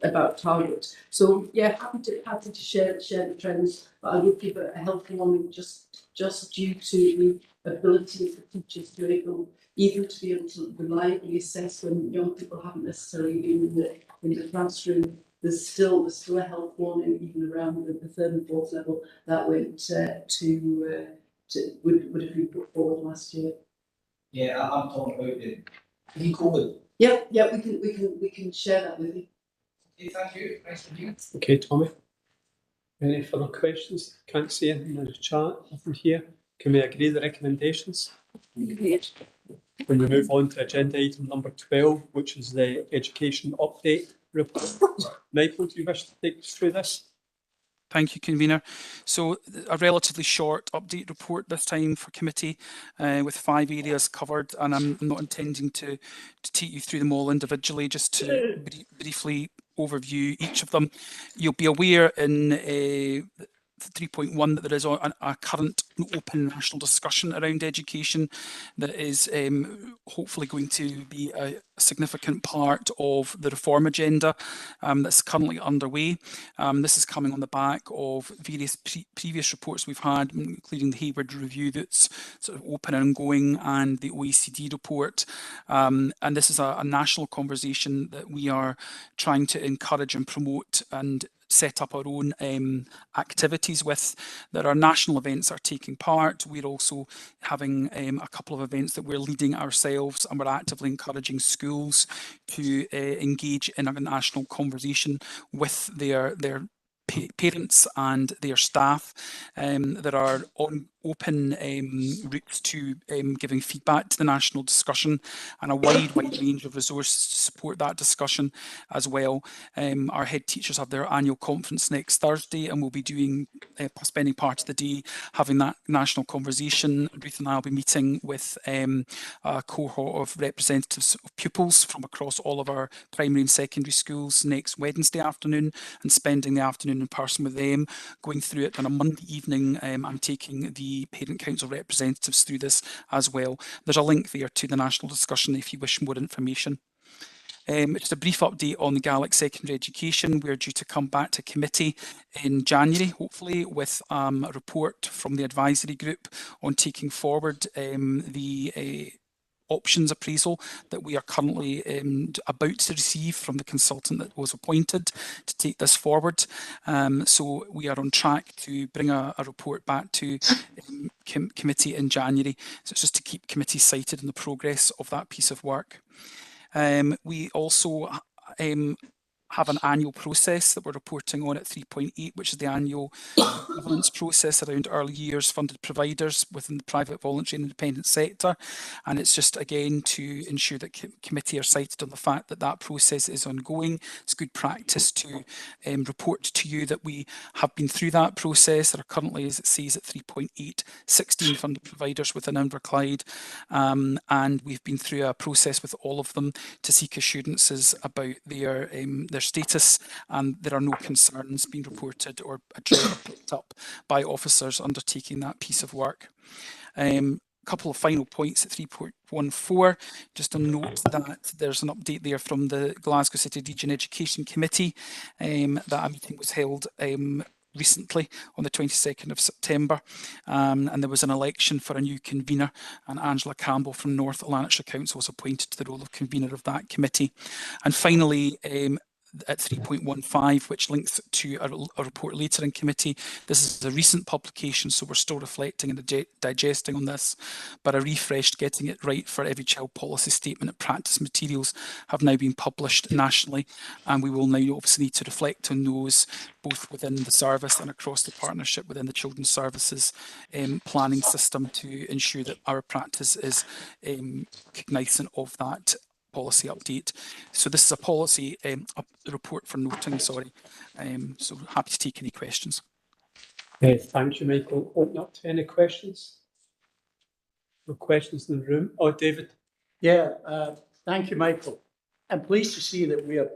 about target. So yeah, happy to share the trends, but I would give a helpful warning just due to the ability of the teachers to be able to reliably assess when young people haven't necessarily been in the classroom. There's still a health warning even around the third and fourth level that went would have been put forward last year.
Yeah, I'm talking about the pre-COVID.
Yeah, we can share that with you.
Okay, thank you. Nice to meet you.
Okay, Tommy. Any further questions? Can't see anything in the chat. Nothing here. Can we agree the recommendations?
Yes.
When we move on to agenda item number 12, which is the education update report. Michael, do you wish to take us through this?
Thank you, Convener. So a relatively short update report this time for committee with 5 areas covered, and I'm not intending to take you through them all individually, just to briefly overview each of them. You'll be aware in 3.1 that there is a current open national discussion around education that is hopefully going to be a significant part of the reform agenda that's currently underway. This is coming on the back of various previous reports we've had, including the Hayward Review that's sort of open and ongoing, and the OECD report. And this is a national conversation that we are trying to encourage and promote and set up our own activities with. There are national events that are taking part. We're also having a couple of events that we're leading ourselves, and we're actively encouraging schools to engage in a national conversation with their parents and their staff. There are open routes to giving feedback to the national discussion, and a wide range of resources to support that discussion as well. Our head teachers have their annual conference next Thursday, and we'll be doing spending part of the day having that national conversation. Ruth and I will be meeting with a cohort of representatives of pupils from across all of our primary and secondary schools next Wednesday afternoon, and spending the afternoon in person with them, going through it. On a Monday evening, I'm taking the Parent Council representatives through this as well. There's a link there to the national discussion if you wish more information. Just a brief update on the Gaelic secondary education. We're due to come back to committee in January, hopefully, with a report from the advisory group on taking forward the options appraisal that we are currently about to receive from the consultant that was appointed to take this forward. So we are on track to bring a report back to committee in January. So it's just to keep committee cited in the progress of that piece of work. We also have an annual process that we're reporting on at 3.8, which is the annual governance process around early years funded providers within the private, voluntary and independent sector. And it's just again to ensure that committee are cited on the fact that that process is ongoing. It's good practice to report to you that we have been through that process. There are currently, as it says, at 3.8, 16 funded providers within Inverclyde, and we've been through a process with all of them to seek assurances about their status, and there are no concerns being reported or picked up by officers undertaking that piece of work. Couple of final points at 3.14, just a note that there's an update there from the Glasgow City Region Education Committee, that a meeting was held recently on the 22nd of September, and there was an election for a new convener, and Angela Campbell from North Lanarkshire Council was appointed to the role of convener of that committee. And finally, at 3.15, which links to a report later in committee. This is a recent publication, so we're still reflecting and digesting on this, but a refreshed Getting It Right for Every Child policy statement and practice materials have now been published nationally, and we will now obviously need to reflect on those both within the service and across the partnership within the Children's Services planning system to ensure that our practice is cognisant of that policy update. So this is a policy report for noting, sorry. So happy to take any questions.
Thank you, Michael. Open up to any questions? No questions in the room? Oh, David.
Yeah, thank you, Michael. I'm pleased to see that we are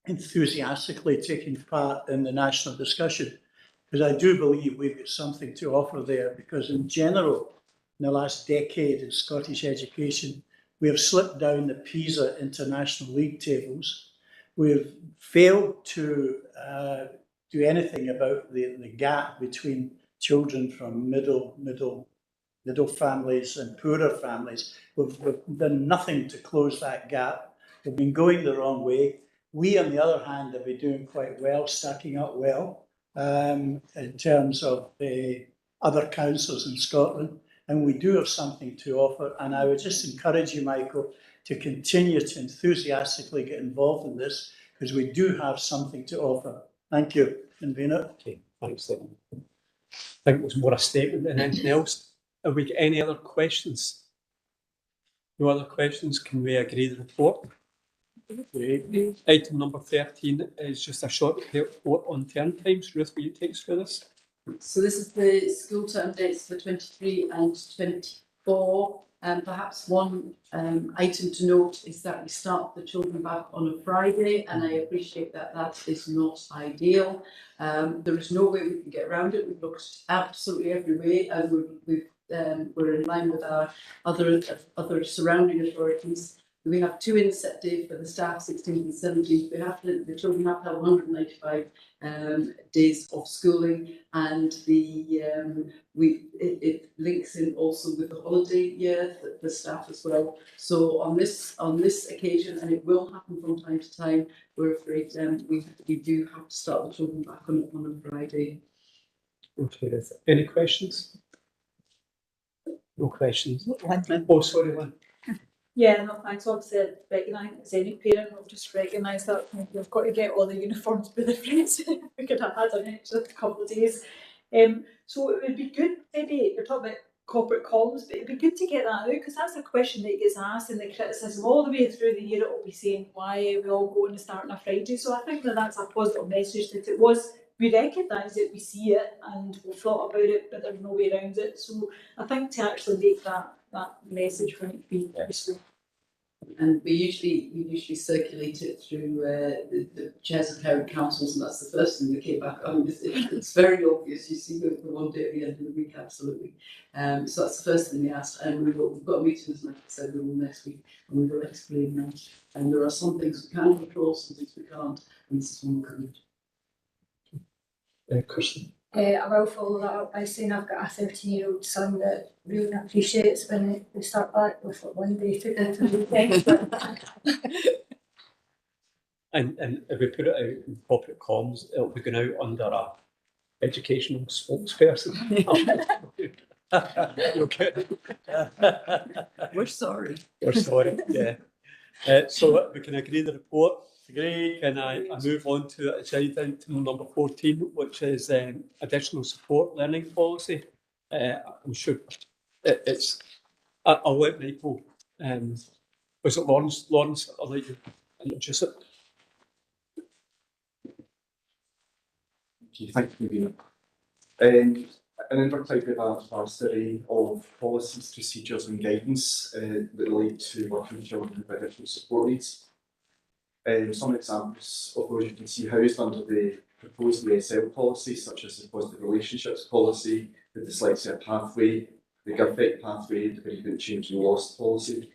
enthusiastically taking part in the national discussion, because I do believe we've got something to offer there, because in general, in the last decade in Scottish education, we have slipped down the PISA International League tables. We've failed to do anything about the gap between children from middle families and poorer families. We've done nothing to close that gap. We've been going the wrong way. We, on the other hand, have been doing quite well, stacking up well in terms of other councils in Scotland. And we do have something to offer. And I would just encourage you, Michael, to continue to enthusiastically get involved in this, because we do have something to offer. Thank you, Convener.
Okay, thanks, Liam. I think it was more a statement than anything else. Have we got any other questions? No other questions? Can we agree the report? Item number 13 is just a short report on term times. Ruth, will you take us through this?
So this is the school term dates for 23 and 24. Perhaps one item to note is that we start the children back on a Friday, and I appreciate that that is not ideal. There is no way we can get around it. We've looked absolutely every way, and we're in line with our other surrounding authorities. We have 2 inset days for the staff, 16th and 17th. The children have to have 195 days of schooling, and it links in also with the holiday year for the staff as well. So on this occasion, and it will happen from time to time, we're afraid we do have to start the children back on a Friday.
Okay, any questions? No questions. Oh, sorry, Lynn.
Yeah, no, thanks. Obviously, I recognise as any parent, I'll just recognise that you've got to get all the uniforms by the friends. We could have had an extra couple of days. So it would be good, maybe you're talking about corporate comms, but it'd be good to get that out, because that's a question that gets asked, and the criticism all the way through the year. It will be saying, why are we all going to start on a Friday? So I think that that's a positive message, that it was, we recognise it, we see it, and we've thought about it, but there's no way around it. So I think to actually make that message might be useful.
And we usually circulate it through the chairs of parent councils, and that's the first thing that came back on. It's very obvious. You see the one day at the end of the week, absolutely. So that's the first thing they asked, and we've got a meeting, like I said, next week, and we will explain that. And there are some things we can control, some things we can't, and this is one we can't.
Kirsten.
I will follow that up by saying I've got a 13-year-old son that really appreciates when we start back with one day to go to the weekend.
And if we put it out in corporate comms, it'll be going out under a educational spokesperson. Okay.
We're sorry.
We're sorry, yeah. So we can agree the report. Great, and I move on to agenda item number 14, which is additional support learning policy. I'm sure it's. I'll let Michael. Was it Lawrence? Lawrence, I'll let you introduce it.
Okay, thank you, Convener. An Inverclyde we've had a study of policies, procedures and guidance that relate to working with children with additional support needs. Some examples of those you can see housed under the proposed ESL policies, such as the positive relationships policy, the dyslexia pathway, the GovTech pathway, the bereavement change and loss policy,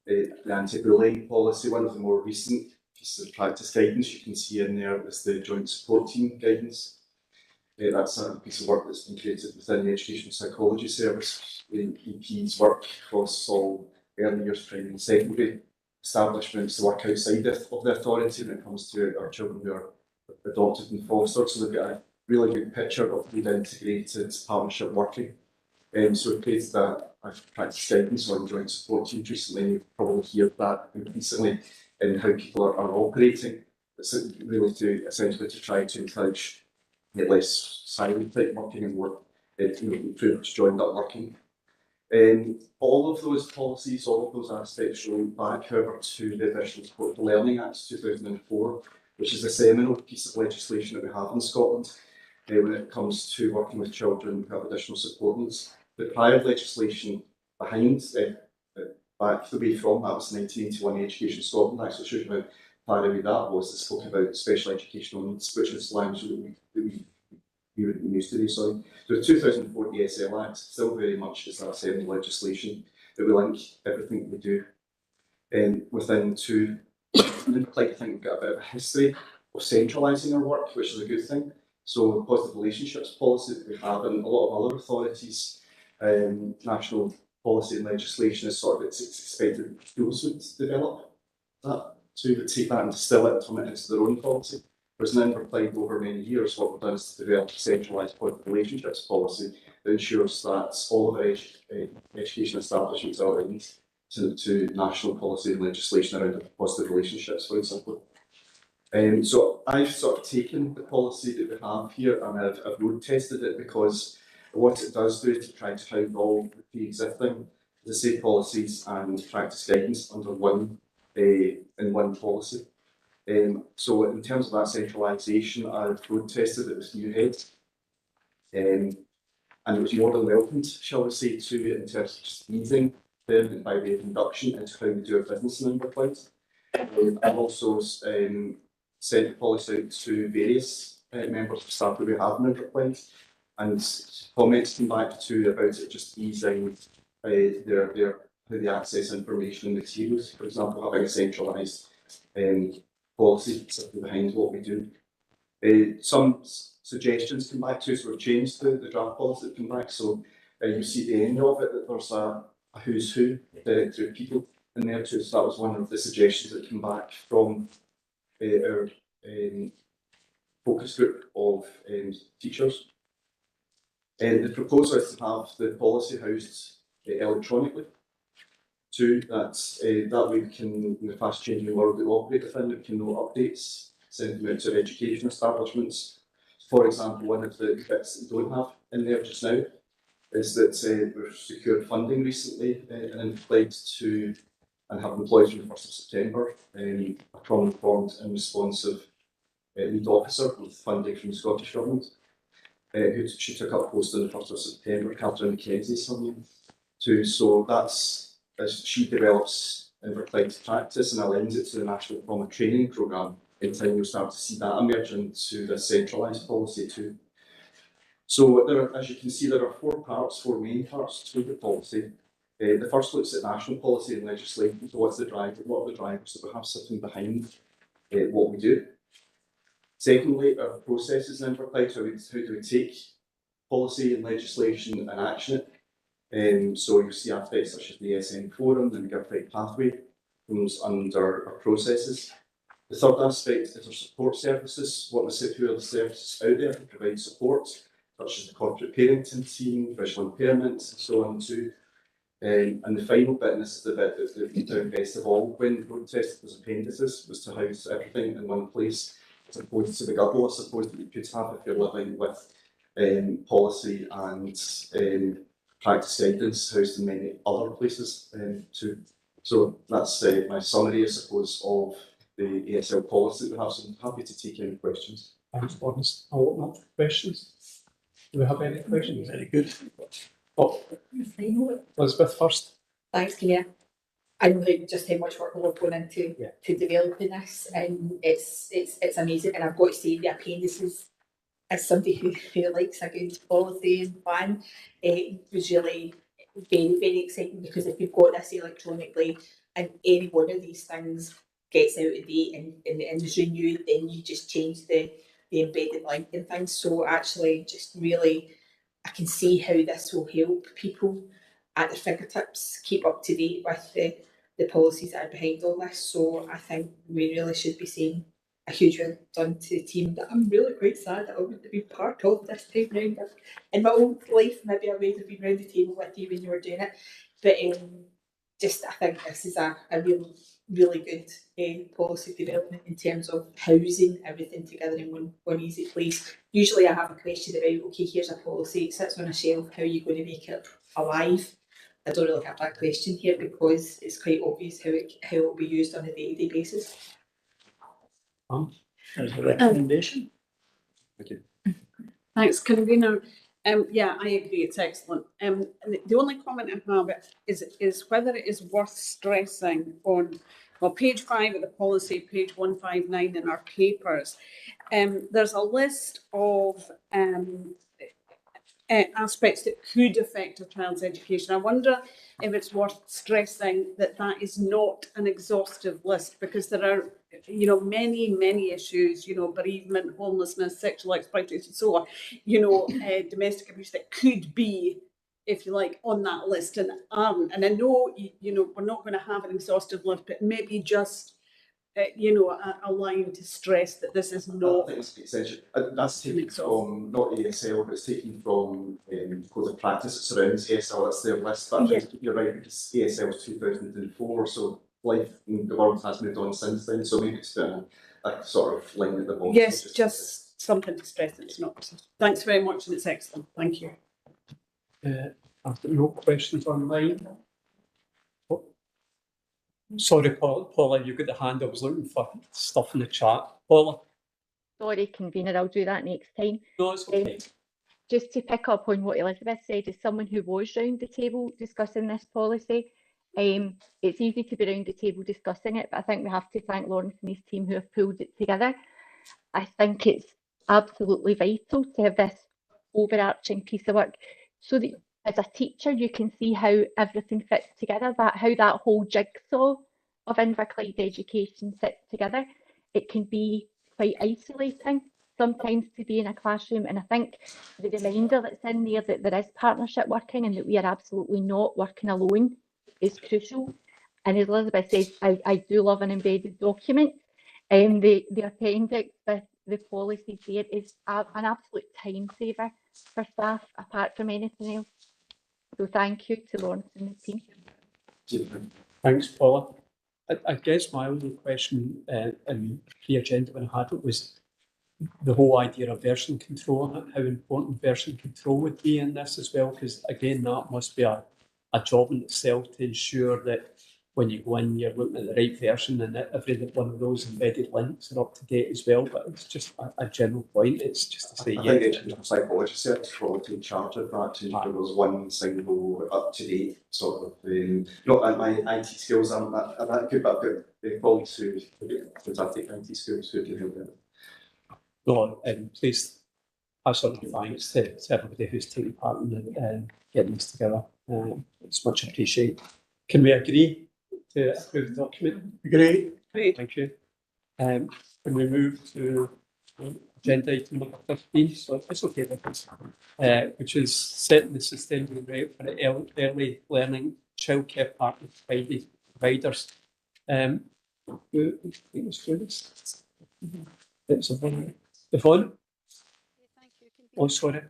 the anti-bullying policy. One of the more recent pieces of practice guidance you can see in there is the joint support team guidance. That's a piece of work that's been created within the Educational Psychology Service. The EPs work across all early years, primary and secondary establishments to work outside of the authority when it comes to our children who are adopted and fostered. So they've got a really good picture of good integrated partnership working. So we created a practice guidance on joint support teams recently, and you've probably heard that increasingly in how people are operating. It's really essentially to try to encourage less silent type working and more improve joined up working. All of those policies, all of those aspects relate back, however, to the Additional Support for Learning Act 2004, which is a seminal piece of legislation that we have in Scotland when it comes to working with children who have additional support needs. The prior legislation behind, back the way from, that was 1981 Education Scotland Act, so it shows you how far away that was. It spoke about special educational needs, which is language that we would be used to. So the 2004 ESL Act still very much is that seminal legislation that we link everything we do within to. I'd like to think we've got a bit of a history of centralising our work, which is a good thing. So the positive relationships policy that we have in a lot of other authorities, national policy and legislation is sort of it's expected that schools would develop that, so we would take that and distill it and turn it into their own policy. Whereas in Inverclyde over many years, what we've done is to develop a centralised positive relationships policy that ensures that all of our education establishments are aligned to national policy and legislation around positive relationships, for example. So I've sort of taken the policy that we have here and I've road tested it, because what it does do is to try to house all the existing, as I say, policies and practice guidance under one policy. So in terms of that centralisation, I've road tested it with New Head, and it was more than welcomed, shall we say, to it in terms of just easing them by way of induction into how we do our business in Inverclyde. I've also sent the policy out to various members of staff that we have in Inverclyde, and comments came back to about it just easing their how they access information and materials. For example, having a centralised policy specifically behind what we do. Some suggestions come back to us. We've changed the draft policy that came back. So you see at the end of it that there's a who's who directory of people in there too. So that was one of the suggestions that came back from our focus group of teachers. The proposal is to have the policy housed electronically too, that way we can, in the fast changing world that we operate within, we can know updates, send them out to our education establishments. For example, one of the bits that we don't have in there just now is that we've secured funding recently and applied to and have employed from the 1st of September a trauma-informed and responsive lead officer with funding from the Scottish Government. She took up post on the 1st of September, Catherine McKenzie's her name, too. So that's as she develops Inverclyde's practice and aligns it to the National Trauma Training Programme. In time, you'll start to see that emerge into the centralised policy too. So as you can see, there are four main parts to the policy. The first looks at national policy and legislation. So what are the drivers that we have sitting behind what we do? Secondly, our processes in Inverclyde, how do we take policy and legislation and action it? So you see aspects such as the ESN forum and the GovTech pathway comes under our processes. The third aspect is our support services. Who are the services out there to provide support, such as the corporate parenting team, visual impairment, and so on too. And the final bit, and this is the bit that we found best of all, when road tested was appendices, was to house everything in one place, as opposed to the gobble, I suppose, that you could have if you're living with policy and practice guidance housed in many other places too. So that's my summary, I suppose, of the ASL policy that we have. So I'm happy to take any questions.
Thanks, Lawrence. I'll open up for questions. Do we have any questions?
Very good.
Oh, Elizabeth first.
Thanks, Kia. I know just how much work we're going into to developing this, and it's amazing. And I've got to say, the appendices, as somebody who likes a good policy and plan, it was really very, very exciting, because if you've got this electronically and any one of these things gets out of date and is renewed, then you just change the embedded link and things. So actually, just really, I can see how this will help people at their fingertips keep up to date with the policies that are behind all this. So I think we really should be saying a huge well done to the team. That I'm really quite sad that I wouldn't have been part of this time round. In my own life, maybe I would have been round the table with you when you were doing it. But I think this is a really good policy development in terms of housing everything together in one easy place. Usually I have a question about, okay, here's a policy, it sits on a shelf, how are you going to make it alive? I don't really have that question here, because it's quite obvious how it will be used on a day-to-day basis.
There's a recommendation.
Thank you.
Thanks, convener. Yeah, I agree. It's excellent. The only comment I have is whether it is worth stressing on, well, page 5 of the policy, page 159 in our papers. There's a list of aspects that could affect a child's education. I wonder if it's worth stressing that that is not an exhaustive list, because there are, many issues, bereavement, homelessness, sexual exploitation, so on, domestic abuse that could be, if you like, on that list and aren't. And I know, we're not going to have an exhaustive list, but maybe just a line to stress that this is not.
I think it's essential. That's taken from not ASL, but it's taken from Code of Practice. It surrounds ASL. That's their list. But I think you're right, because ASL was 2004, so life in the world has moved on since then. So maybe it's been a sort of line at the bottom.
Yes, just something to stress. It's not. Thanks very much, and it's excellent. Thank you.
I've got no questions online. Sorry, Paula, you got the hand. I was looking for stuff in the chat. Paula?
Sorry, convener, I'll do that next time.
No, it's okay.
Just to pick up on what Elizabeth said, as someone who was round the table discussing this policy, it's easy to be round the table discussing it, but I think we have to thank Lawrence and his team who have pulled it together. I think it's absolutely vital to have this overarching piece of work, so that as a teacher you can see how everything fits together, how that whole jigsaw of Inverclyde education sits together. It can be quite isolating sometimes to be in a classroom, and I think the reminder that's in there that there is partnership working and that we are absolutely not working alone is crucial. And as Elizabeth says, I do love an embedded document. The appendix with the policies there is an absolute time saver for staff, apart from anything else. So thank you to Lawrence and the team.
Thanks, Paula. I guess my only question in the agenda when I had it was the whole idea of version control, and how important version control would be in this as well, because again, that must be a job in itself to ensure that when you go in, you're looking at the right version, and that every one of those embedded links are up to date as well. But it's just a general point. It's just to say,
I think the educational psychologist service probably in charge of that, to ensure there was one single up to date sort of. Not that my IT skills aren't that good, but I've got colleagues who have fantastic IT skills who can help out.
No, please pass on the thanks to everybody who's taken part in getting this together. It's much appreciated. Can we agree to approve the document?
Agree.
Great. Thank you. Can we move to agenda item number 15? So it's okay with this, which is setting the sustainable rate for early learning childcare partner providers. Who was through this? It's Yvonne. Yvonne? Oh, sorry.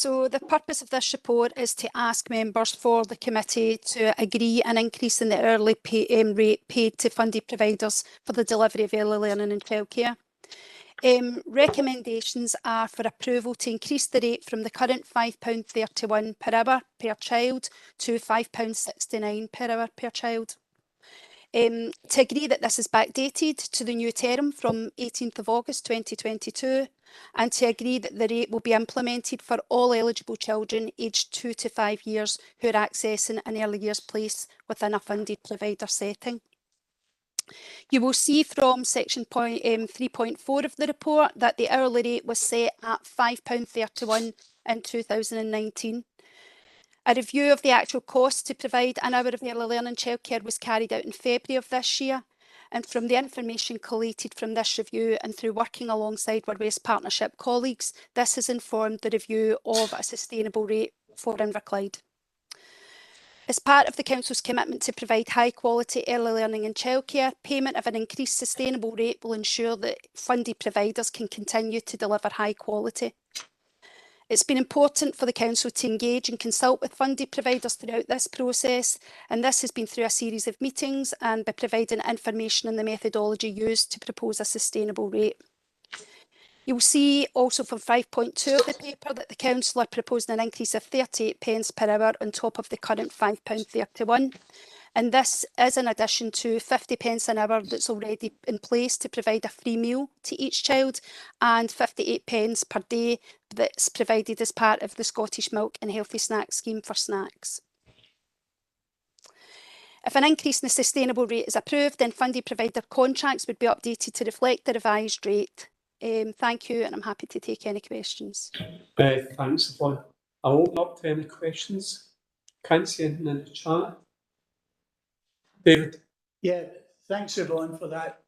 So the purpose of this report is to ask members for the committee to agree an increase in the hourly rate paid to funded providers for the delivery of early learning and childcare. Recommendations are for approval to increase the rate from the current £5.31 per hour per child to £5.69 per hour per child. To agree that this is backdated to the new term from 18th of August 2022, and to agree that the rate will be implemented for all eligible children aged 2 to 5 years who are accessing an early years place within a funded provider setting. You will see from section 3.4 of the report that the hourly rate was set at £5.31 in 2019. A review of the actual cost to provide an hour of early learning childcare was carried out in February of this year. And from the information collated from this review and through working alongside our Waste Partnership colleagues, this has informed the review of a sustainable rate for Inverclyde. As part of the Council's commitment to provide high quality early learning and childcare, payment of an increased sustainable rate will ensure that funded providers can continue to deliver high quality. It's been important for the Council to engage and consult with funded providers throughout this process, and this has been through a series of meetings and by providing information on the methodology used to propose a sustainable rate. You'll see also from 5.2 of the paper that the Council are proposing an increase of 38 pence per hour on top of the current £5.31. And this is in addition to 50 pence an hour that's already in place to provide a free meal to each child, and 58 pence per day that's provided as part of the Scottish Milk and Healthy Snacks scheme for snacks. If an increase in the sustainable rate is approved, then funded provider contracts would be updated to reflect the revised rate. Thank you, and I'm happy to take any questions.
Thanks, Yvonne. I'll open up to any questions. Can't see anything in the chat. David?
Yeah, thanks Yvonne for that.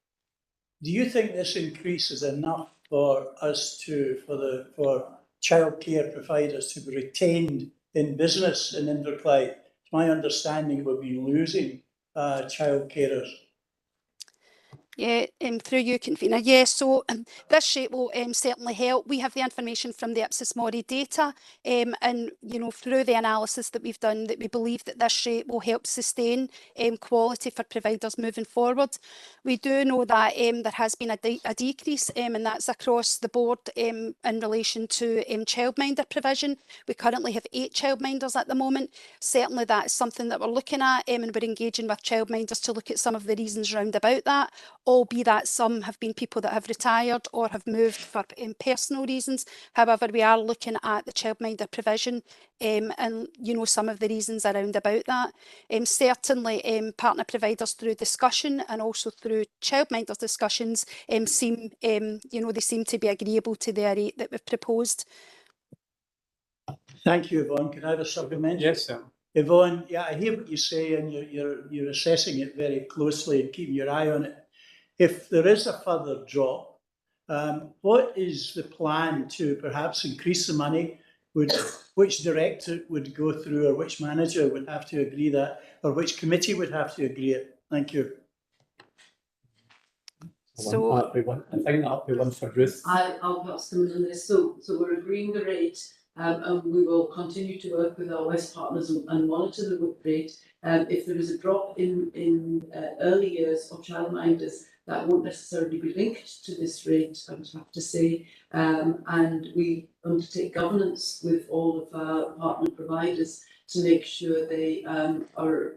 Do you think this increase is enough for us for childcare providers to be retained in business in Inverclyde? It's my understanding we'll be losing child carers.
Yeah, through you, convener. Yeah, so this rate will certainly help. We have the information from the Ipsos Mori data, and through the analysis that we've done, that we believe that this rate will help sustain quality for providers moving forward. We do know that there has been a decrease, and that's across the board in relation to childminder provision. We currently have 8 childminders at the moment. Certainly that's something that we're looking at, and we're engaging with childminders to look at some of the reasons round about that. Albeit that some have been people that have retired or have moved for personal reasons. However, we are looking at the childminder provision and some of the reasons around about that. Certainly partner providers through discussion and also through childminder discussions seem to be agreeable to the rate that we've proposed.
Thank you, Yvonne. Can I have a supplementary?
Yes, sir.
Yvonne, yeah, I hear what you say, and you're assessing it very closely and keeping your eye on it. If there is a further drop, what is the plan to perhaps increase the money? Which director would go through, or which manager would have to agree that, or which committee would have to agree it? Thank you.
So I think that'll be one for Ruth.
I'll perhaps come in on this. So we're agreeing the rate, and we will continue to work with our West partners and monitor the rate. If there is a drop in early years of childminders, that won't necessarily be linked to this rate, I would have to say. And we undertake governance with all of our partner providers to make sure they are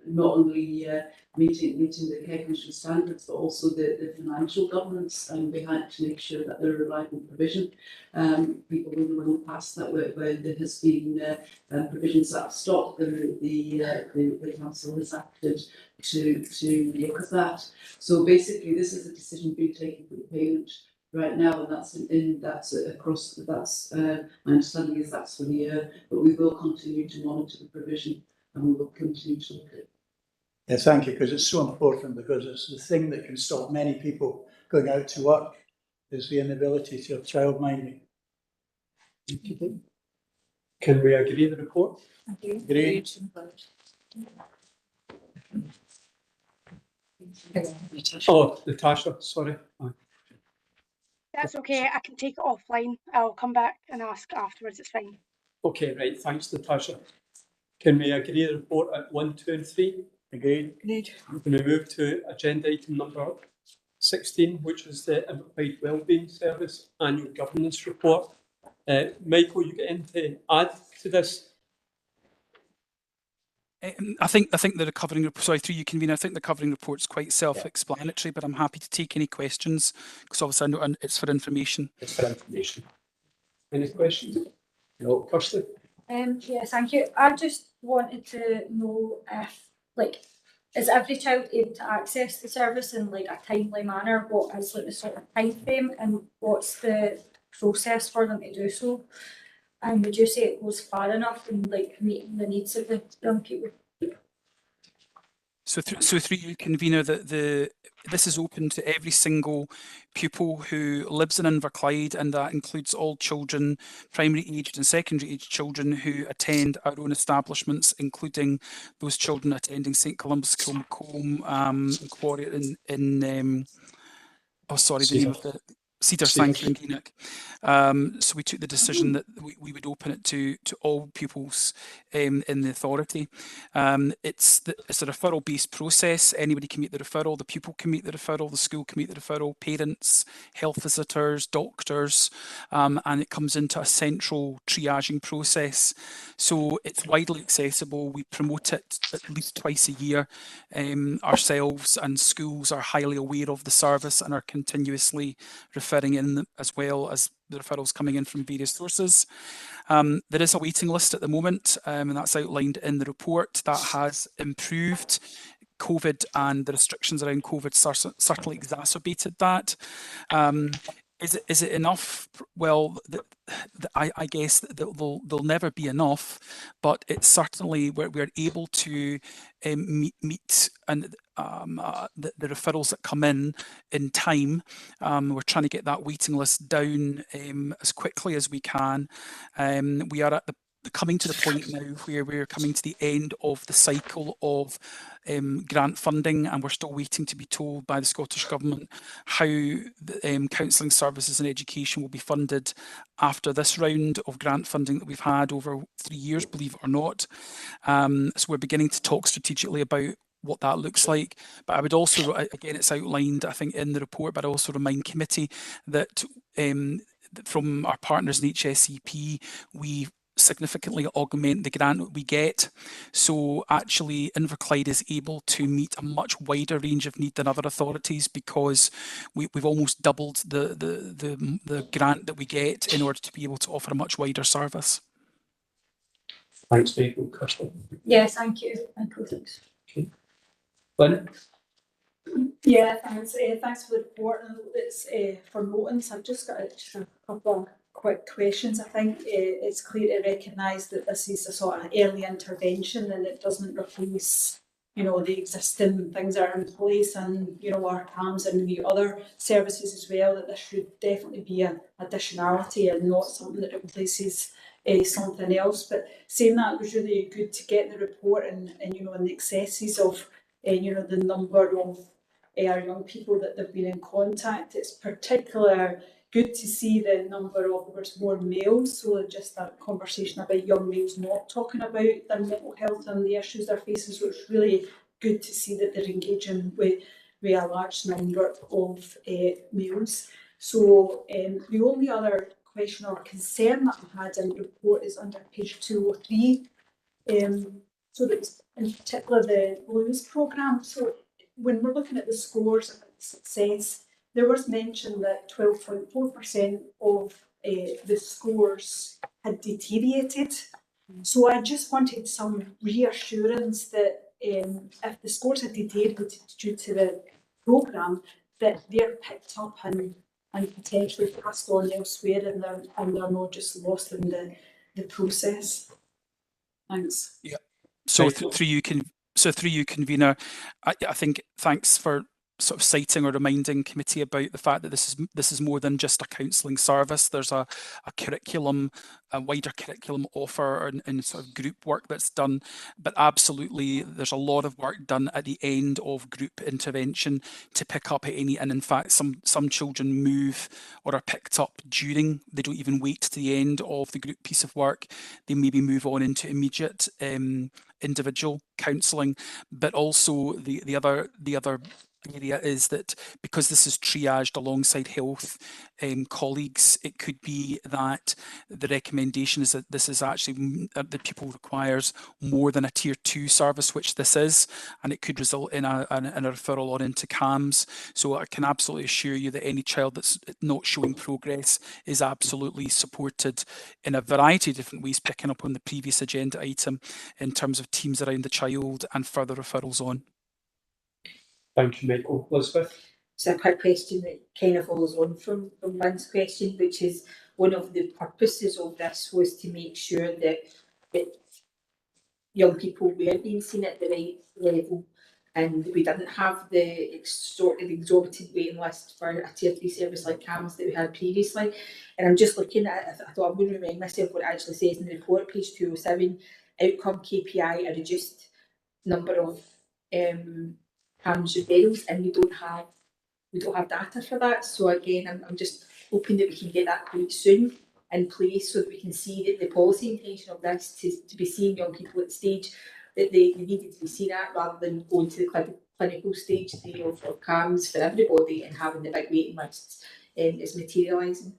not only meeting the Care Commission standards, but also the financial governance behind to make sure that they're a reliable provision. People will know in the past that where there has been provisions that have stopped, the council has acted to look at that. So basically, this is a decision being taken for the payment right now, and that's across. My understanding is that's for the year, but we will continue to monitor the provision, and we will continue to look at it.
Yeah, thank you, because it's so important, because it's the thing that can stop many people going out to work is the inability to have childminding.
Can we agree the report?
Agreed.
Oh, Natasha, sorry.
That's okay, I can take it offline. I'll come back and ask afterwards, it's fine.
Okay, right, thanks Natasha. Can we agree the report at 1, 2 and 3?
Agreed.
Agreed.
Can we move to agenda item number 16, which is the Inverclyde Wellbeing Service Annual Governance Report? Michael, you get in to add to this?
I think the recovering report. Sorry, through you, convener. I think the covering report's quite self-explanatory, but I'm happy to take any questions because obviously I know it's for information.
It's for information. Any questions? No, Kirsty.
Yeah, thank you. I just wanted to know if, like, is every child able to access the service in like a timely manner? What is like the sort of time frame and what's the process for them to do so? And would you say it goes far enough in like meeting the needs of the young people?
So through you, convener, this is open to every single pupil who lives in Inverclyde, and that includes all children, primary aged and secondary aged children who attend our own establishments, including those children attending St Columbus Kilmacombe, Quarry in oh sorry, the name of the Cedars, thank you, in Greenock. So we took the decision that we would open it to all pupils in the authority. It's a referral-based process. Anybody can meet the referral, the pupil can meet the referral, the school can meet the referral, parents, health visitors, doctors, and it comes into a central triaging process. So it's widely accessible. We promote it at least twice a year. Ourselves and schools are highly aware of the service and are continuously referring in, as well as the referrals coming in from various sources. There is a waiting list at the moment, and that's outlined in the report. That has improved. COVID and the restrictions around COVID certainly exacerbated that. Is it enough? Well, I guess they'll never be enough, but it's certainly we're able to meet and the referrals that come in time. We're trying to get that waiting list down as quickly as we can. We are at coming to the point now where we're coming to the end of the cycle of grant funding, and we're still waiting to be told by the Scottish Government how the counselling services and education will be funded after this round of grant funding that we've had over 3 years, believe it or not. So we're beginning to talk strategically about what that looks like. But I would also, again, it's outlined, I think, in the report, but I also remind committee that from our partners in HSEP, we significantly augment the grant that we get. So actually Inverclyde is able to meet a much wider range of need than other authorities because we've almost doubled the grant that we get in order to be able to offer a much wider service.
Thanks, Michael. Kirsty.
Yes, thank you. Thanks.
Okay. Lynn?
Yeah, thanks. Thanks for the report. And it's for noting. I've just got a couple of quick questions. I think it's clear to recognise that this is a sort of early intervention and it doesn't replace, the existing things that are in place and, our CAMS and the other services as well, that this should definitely be an additionality and not something that replaces something else. But saying that, it was really good to get the report and the excesses of, the number of our young people that they've been in contact. It's particularly good to see the number of, there's more males, so just that conversation about young males not talking about their mental health and the issues they're facing. So it's really good to see that they're engaging with a large number of males. So the only other question or concern that I had in the report is under page 203. So that's in particular the Blues programme. So when we're looking at the scores of success, there was mention that 12.4% of the scores had deteriorated. So I just wanted some reassurance that if the scores had deteriorated due to the programme, that they're picked up and potentially passed on elsewhere and they're not just lost in the process. Thanks.
Yeah. So through you, convener, I think thanks for sort of citing or reminding committee about the fact that this is more than just a counselling service. There's a curriculum, a wider curriculum offer and sort of group work that's done, but absolutely there's a lot of work done at the end of group intervention to pick up at any, and in fact some children move or are picked up during, they don't even wait to the end of the group piece of work, they maybe move on into immediate individual counselling. But also the other area is that because this is triaged alongside health colleagues, it could be that the recommendation is that this is actually the pupil requires more than a tier 2 service, which this is, and it could result in a referral on into CAMHS. So I can absolutely assure you that any child that's not showing progress is absolutely supported in a variety of different ways, picking up on the previous agenda item in terms of teams around the child and further referrals on.
Thank you, Michael. Elizabeth?
It's a quick question that kind of follows on from Lynn's question, which is one of the purposes of this was to make sure that young people were being seen at the right level, and we didn't have the exorbitant waiting list for a tier 3 service like CAMHS that we had previously. And I'm just looking at it, I thought I'm going to remind myself what it actually says in the report, page 207, outcome KPI, a reduced number of CAMHS referrals, and we don't have data for that. So again, I'm just hoping that we can get that quite soon in place so that we can see that the policy intention of this to be seeing young people at the stage that they needed to be seen at, rather than going to the clinical stage of CAMHS for everybody and having the big waiting lists is materialising.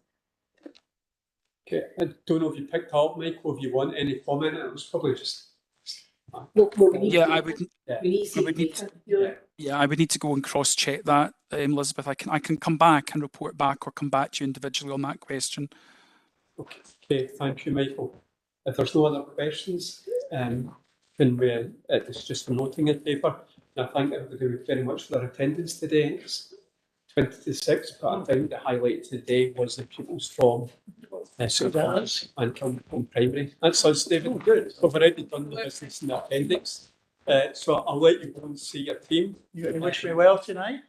Okay, I don't know if you picked up, Michael, if you want any comment. It was probably just...
Yeah, I would need to go and cross-check that, Elizabeth. I can come back and report back or come back to you individually on that question.
Okay, thank you, Michael. If there's no other questions, then it's just a noting in paper. And I thank everybody very much for their attendance today. It's 20 to 6, but I think the highlight today was the pupils from St Paul's and from primary. That's us, David. Good. We've already done the business in the appendix. So I'll let you go and see your team.
You wish me well tonight.